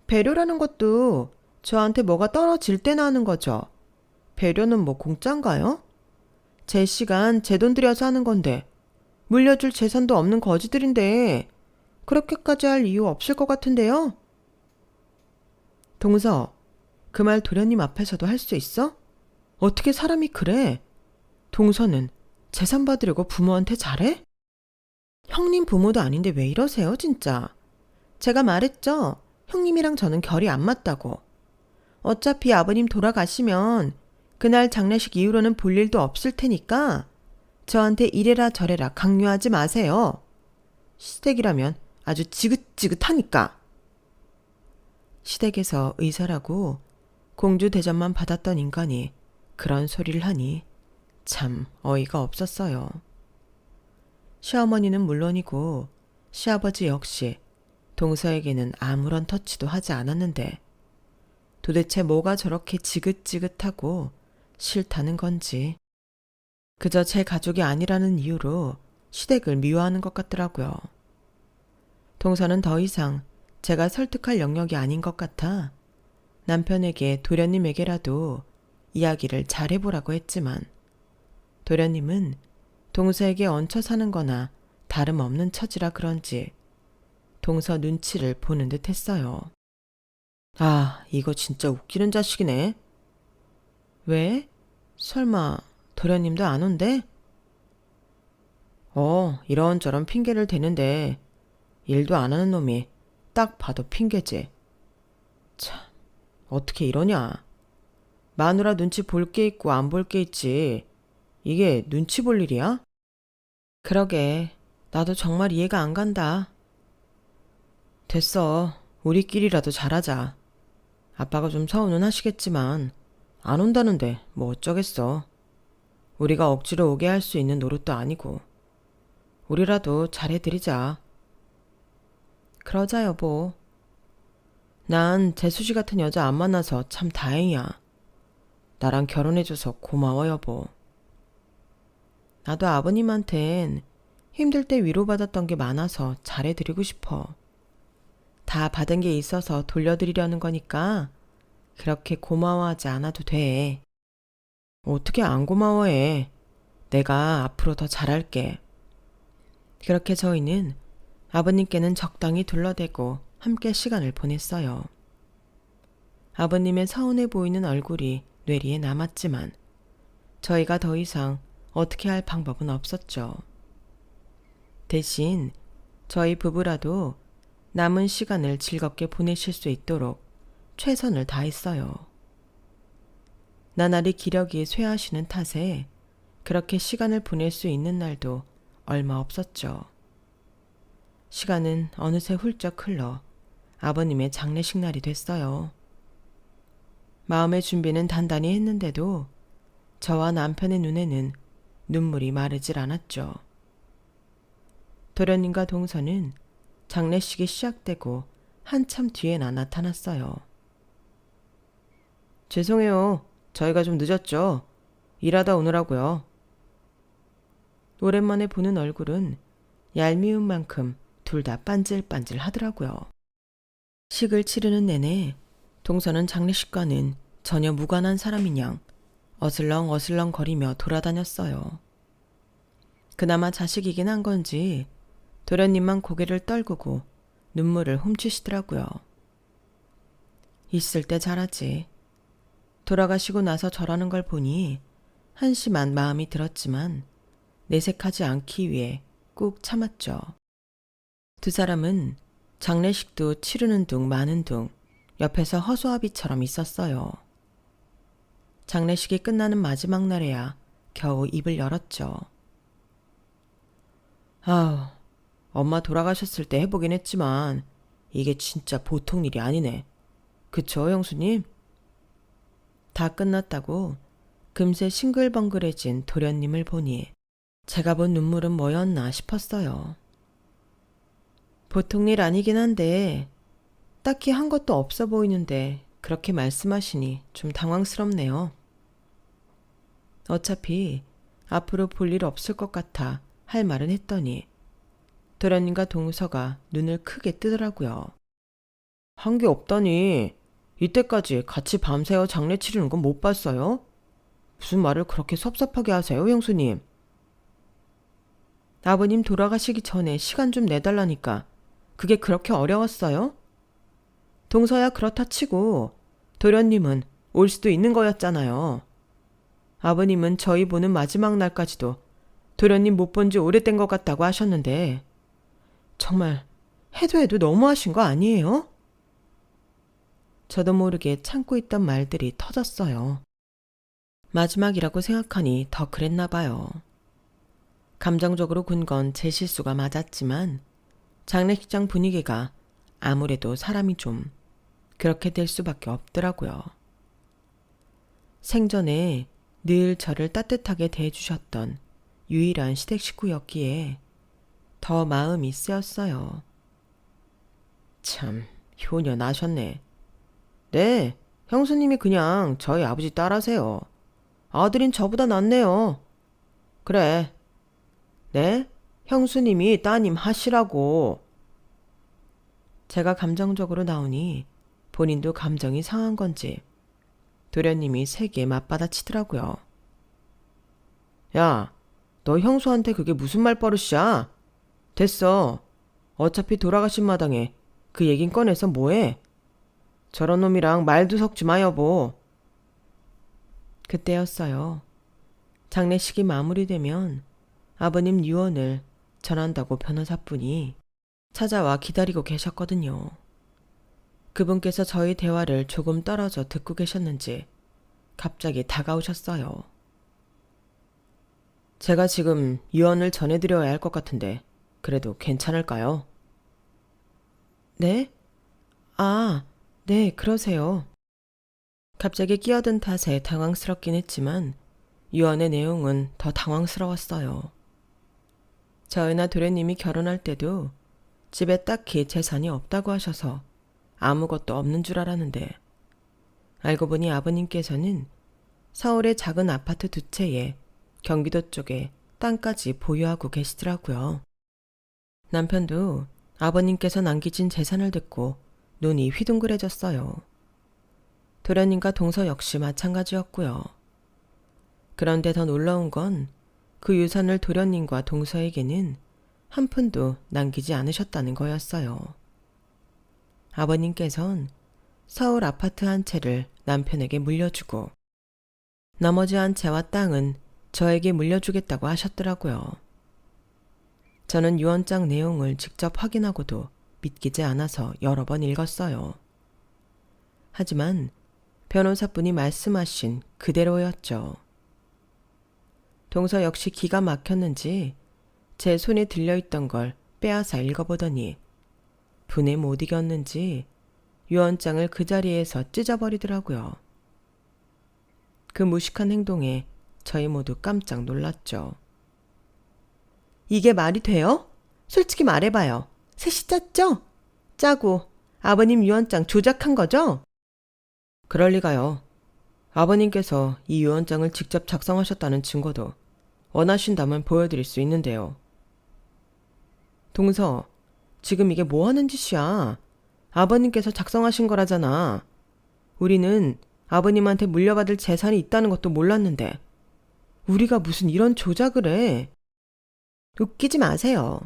배려라는 것도 저한테 뭐가 떨어질 때나 하는 거죠. 배려는 뭐 공짠가요? 제 시간 제 돈 들여서 하는 건데 물려줄 재산도 없는 거지들인데 그렇게까지 할 이유 없을 것 같은데요? 동서, 그 말 도련님 앞에서도 할 수 있어? 어떻게 사람이 그래? 동서는 재산 받으려고 부모한테 잘해? 형님 부모도 아닌데 왜 이러세요, 진짜? 제가 말했죠. 형님이랑 저는 결이 안 맞다고. 어차피 아버님 돌아가시면 그날 장례식 이후로는 볼 일도 없을 테니까 저한테 이래라 저래라 강요하지 마세요. 시댁이라면 아주 지긋지긋하니까. 시댁에서 의사라고 공주 대접만 받았던 인간이 그런 소리를 하니 참 어이가 없었어요. 시어머니는 물론이고 시아버지 역시 동서에게는 아무런 터치도 하지 않았는데 도대체 뭐가 저렇게 지긋지긋하고 싫다는 건지 그저 제 가족이 아니라는 이유로 시댁을 미워하는 것 같더라고요. 동서는 더 이상 제가 설득할 영역이 아닌 것 같아 남편에게 도련님에게라도 이야기를 잘해보라고 했지만 도련님은 동서에게 얹혀 사는 거나 다름없는 처지라 그런지 동서 눈치를 보는 듯 했어요. 아, 이거 진짜 웃기는 자식이네. 왜? 설마 도련님도 안 온대? 이런저런 핑계를 대는데 일도 안 하는 놈이 딱 봐도 핑계지. 참, 어떻게 이러냐. 마누라 눈치 볼 게 있고 안 볼 게 있지. 이게 눈치 볼 일이야? 그러게, 나도 정말 이해가 안 간다. 됐어, 우리끼리라도 잘하자. 아빠가 좀 서운은 하시겠지만 안 온다는데 뭐 어쩌겠어. 우리가 억지로 오게 할 수 있는 노릇도 아니고. 우리라도 잘해드리자. 그러자 여보. 난 재수씨 같은 여자 안 만나서 참 다행이야. 나랑 결혼해줘서 고마워 여보. 나도 아버님한텐 힘들 때 위로받았던 게 많아서 잘해드리고 싶어. 다 받은 게 있어서 돌려드리려는 거니까 그렇게 고마워하지 않아도 돼. 어떻게 안 고마워해. 내가 앞으로 더 잘할게. 그렇게 저희는 아버님께는 적당히 둘러대고 함께 시간을 보냈어요. 아버님의 서운해 보이는 얼굴이 뇌리에 남았지만 저희가 더 이상 어떻게 할 방법은 없었죠. 대신 저희 부부라도 남은 시간을 즐겁게 보내실 수 있도록 최선을 다했어요. 나날이 기력이 쇠하시는 탓에 그렇게 시간을 보낼 수 있는 날도 얼마 없었죠. 시간은 어느새 훌쩍 흘러 아버님의 장례식 날이 됐어요. 마음의 준비는 단단히 했는데도 저와 남편의 눈에는 눈물이 마르질 않았죠. 도련님과 동서는 장례식이 시작되고 한참 뒤에나 나타났어요. 죄송해요. 저희가 좀 늦었죠. 일하다 오느라고요. 오랜만에 보는 얼굴은 얄미운 만큼 둘 다 반질반질 하더라고요. 식을 치르는 내내 동서는 장례식과는 전혀 무관한 사람인 양 어슬렁어슬렁 거리며 돌아다녔어요. 그나마 자식이긴 한 건지 도련님만 고개를 떨구고 눈물을 훔치시더라고요. 있을 때 잘하지. 돌아가시고 나서 저러는 걸 보니 한심한 마음이 들었지만 내색하지 않기 위해 꾹 참았죠. 두 사람은 장례식도 치르는 둥 마는 둥 옆에서 허수아비처럼 있었어요. 장례식이 끝나는 마지막 날에야 겨우 입을 열었죠. 아우, 엄마 돌아가셨을 때 해보긴 했지만 이게 진짜 보통 일이 아니네. 그쵸, 형수님? 다 끝났다고 금세 싱글벙글해진 도련님을 보니 제가 본 눈물은 뭐였나 싶었어요. 보통 일 아니긴 한데 딱히 한 것도 없어 보이는데 그렇게 말씀하시니 좀 당황스럽네요. 어차피 앞으로 볼 일 없을 것 같아 할 말은 했더니 도련님과 동서가 눈을 크게 뜨더라고요. 한 게 없다니. 이때까지 같이 밤새워 장례 치르는 건 못 봤어요? 무슨 말을 그렇게 섭섭하게 하세요, 형수님? 아버님 돌아가시기 전에 시간 좀 내달라니까 그게 그렇게 어려웠어요? 동서야 그렇다 치고 도련님은 올 수도 있는 거였잖아요. 아버님은 저희 보는 마지막 날까지도 도련님 못 본 지 오래된 것 같다고 하셨는데 정말 해도 너무하신 거 아니에요? 저도 모르게 참고 있던 말들이 터졌어요. 마지막이라고 생각하니 더 그랬나 봐요. 감정적으로 군 건 제 실수가 맞았지만 장례식장 분위기가 아무래도 사람이 좀 그렇게 될 수밖에 없더라고요. 생전에 늘 저를 따뜻하게 대해주셨던 유일한 시댁 식구였기에 더 마음이 쓰였어요. 참, 효녀 나셨네. 네, 형수님이 그냥 저희 아버지 딸하세요. 아들인 저보다 낫네요. 그래. 네, 형수님이 따님 하시라고. 제가 감정적으로 나오니 본인도 감정이 상한 건지 도련님이 세게 맞받아치더라고요. 야, 너 형수한테 그게 무슨 말버릇이야? 됐어. 어차피 돌아가신 마당에 그 얘긴 꺼내서 뭐해? 저런 놈이랑 말도 섞지 마, 여보. 그때였어요. 장례식이 마무리되면 아버님 유언을 전한다고 변호사분이 찾아와 기다리고 계셨거든요. 그분께서 저희 대화를 조금 떨어져 듣고 계셨는지 갑자기 다가오셨어요. 제가 지금 유언을 전해드려야 할 것 같은데 그래도 괜찮을까요? 네? 아, 네, 그러세요. 갑자기 끼어든 탓에 당황스럽긴 했지만 유언의 내용은 더 당황스러웠어요. 저희나 도련님이 결혼할 때도 집에 딱히 재산이 없다고 하셔서 아무것도 없는 줄 알았는데 알고 보니 아버님께서는 서울의 작은 아파트 2채에 경기도 쪽에 땅까지 보유하고 계시더라고요. 남편도 아버님께서 남기신 재산을 듣고 눈이 휘둥그레졌어요. 도련님과 동서 역시 마찬가지였고요. 그런데 더 놀라운 건 그 유산을 도련님과 동서에게는 한 푼도 남기지 않으셨다는 거였어요. 아버님께선 서울 아파트 한 채를 남편에게 물려주고 나머지 한 채와 땅은 저에게 물려주겠다고 하셨더라고요. 저는 유언장 내용을 직접 확인하고도 믿기지 않아서 여러 번 읽었어요. 하지만 변호사분이 말씀하신 그대로였죠. 동서 역시 기가 막혔는지 제 손에 들려있던 걸 빼앗아 읽어보더니 분에 못 이겼는지 유언장을 그 자리에서 찢어버리더라고요. 그 무식한 행동에 저희 모두 깜짝 놀랐죠. 이게 말이 돼요? 솔직히 말해봐요. 셋이 짰죠? 짜고 아버님 유언장 조작한 거죠? 그럴 리가요. 아버님께서 이 유언장을 직접 작성하셨다는 증거도 원하신다면 보여드릴 수 있는데요. 동서, 지금 이게 뭐 하는 짓이야? 아버님께서 작성하신 거라잖아. 우리는 아버님한테 물려받을 재산이 있다는 것도 몰랐는데 우리가 무슨 이런 조작을 해. 웃기지 마세요.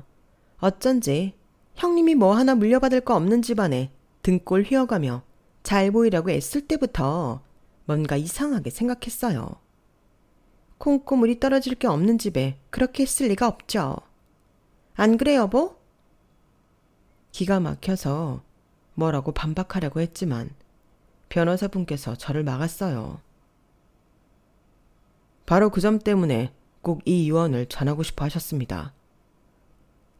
어쩐지 형님이 뭐 하나 물려받을 거 없는 집안에 등골 휘어가며 잘 보이려고 애쓸 때부터 뭔가 이상하게 생각했어요. 콩고물이 떨어질 게 없는 집에 그렇게 했을 리가 없죠. 안 그래 여보? 기가 막혀서 뭐라고 반박하려고 했지만 변호사분께서 저를 막았어요. 바로 그 점 때문에 꼭 이 유언을 전하고 싶어 하셨습니다.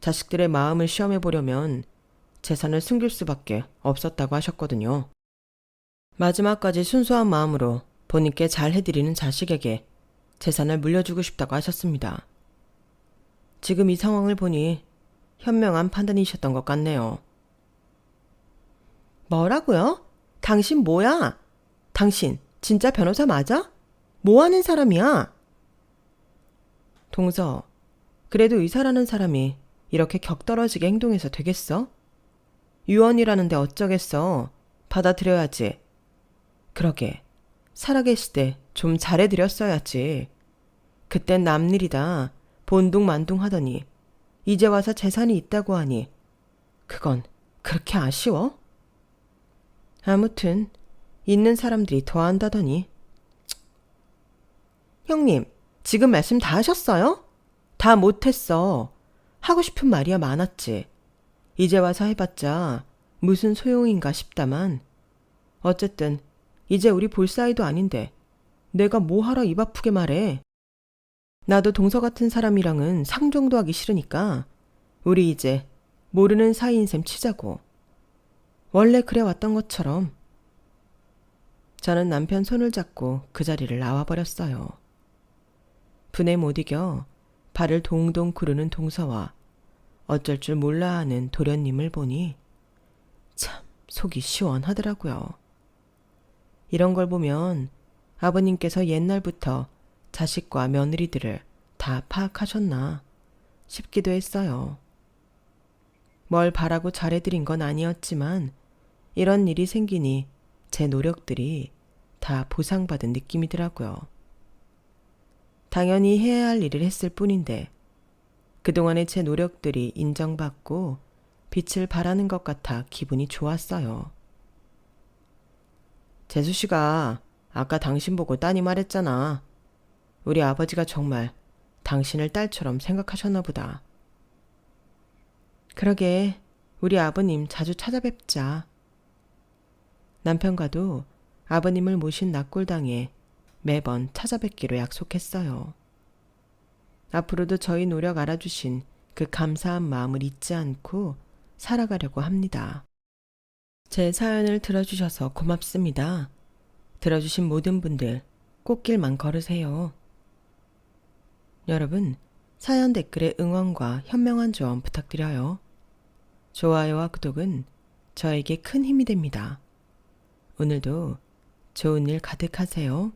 자식들의 마음을 시험해 보려면 재산을 숨길 수밖에 없었다고 하셨거든요. 마지막까지 순수한 마음으로 본인께 잘 해드리는 자식에게 재산을 물려주고 싶다고 하셨습니다. 지금 이 상황을 보니 현명한 판단이셨던 것 같네요. 뭐라고요? 당신 뭐야? 당신 진짜 변호사 맞아? 뭐 하는 사람이야? 동서, 그래도 의사라는 사람이 이렇게 격떨어지게 행동해서 되겠어? 유언이라는데 어쩌겠어. 받아들여야지. 그러게, 살아계실 때 좀 잘해드렸어야지. 그땐 남일이다 본둥만둥 하더니 이제 와서 재산이 있다고 하니 그건 그렇게 아쉬워? 아무튼 있는 사람들이 더 한다더니. 형님, 지금 말씀 다 하셨어요? 다 못했어. 하고 싶은 말이야 많았지. 이제 와서 해봤자 무슨 소용인가 싶다만 어쨌든 이제 우리 볼 사이도 아닌데 내가 뭐하러 입 아프게 말해. 나도 동서 같은 사람이랑은 상종도 하기 싫으니까 우리 이제 모르는 사이인 셈 치자고. 원래 그래 왔던 것처럼. 저는 남편 손을 잡고 그 자리를 나와버렸어요. 분에 못 이겨 발을 동동 구르는 동서와 어쩔 줄 몰라 하는 도련님을 보니 참 속이 시원하더라고요. 이런 걸 보면 아버님께서 옛날부터 자식과 며느리들을 다 파악하셨나 싶기도 했어요. 뭘 바라고 잘해드린 건 아니었지만 이런 일이 생기니 제 노력들이 다 보상받은 느낌이더라고요. 당연히 해야 할 일을 했을 뿐인데 그동안의 제 노력들이 인정받고 빛을 발하는 것 같아 기분이 좋았어요. 재수 씨가 아까 당신 보고 따님 말했잖아. 우리 아버지가 정말 당신을 딸처럼 생각하셨나 보다. 그러게 우리 아버님 자주 찾아뵙자. 남편과도 아버님을 모신 낙골당에 매번 찾아뵙기로 약속했어요. 앞으로도 저희 노력 알아주신 그 감사한 마음을 잊지 않고 살아가려고 합니다. 제 사연을 들어주셔서 고맙습니다. 들어주신 모든 분들 꽃길만 걸으세요. 여러분, 사연 댓글에 응원과 현명한 조언 부탁드려요. 좋아요와 구독은 저에게 큰 힘이 됩니다. 오늘도 좋은 일 가득하세요.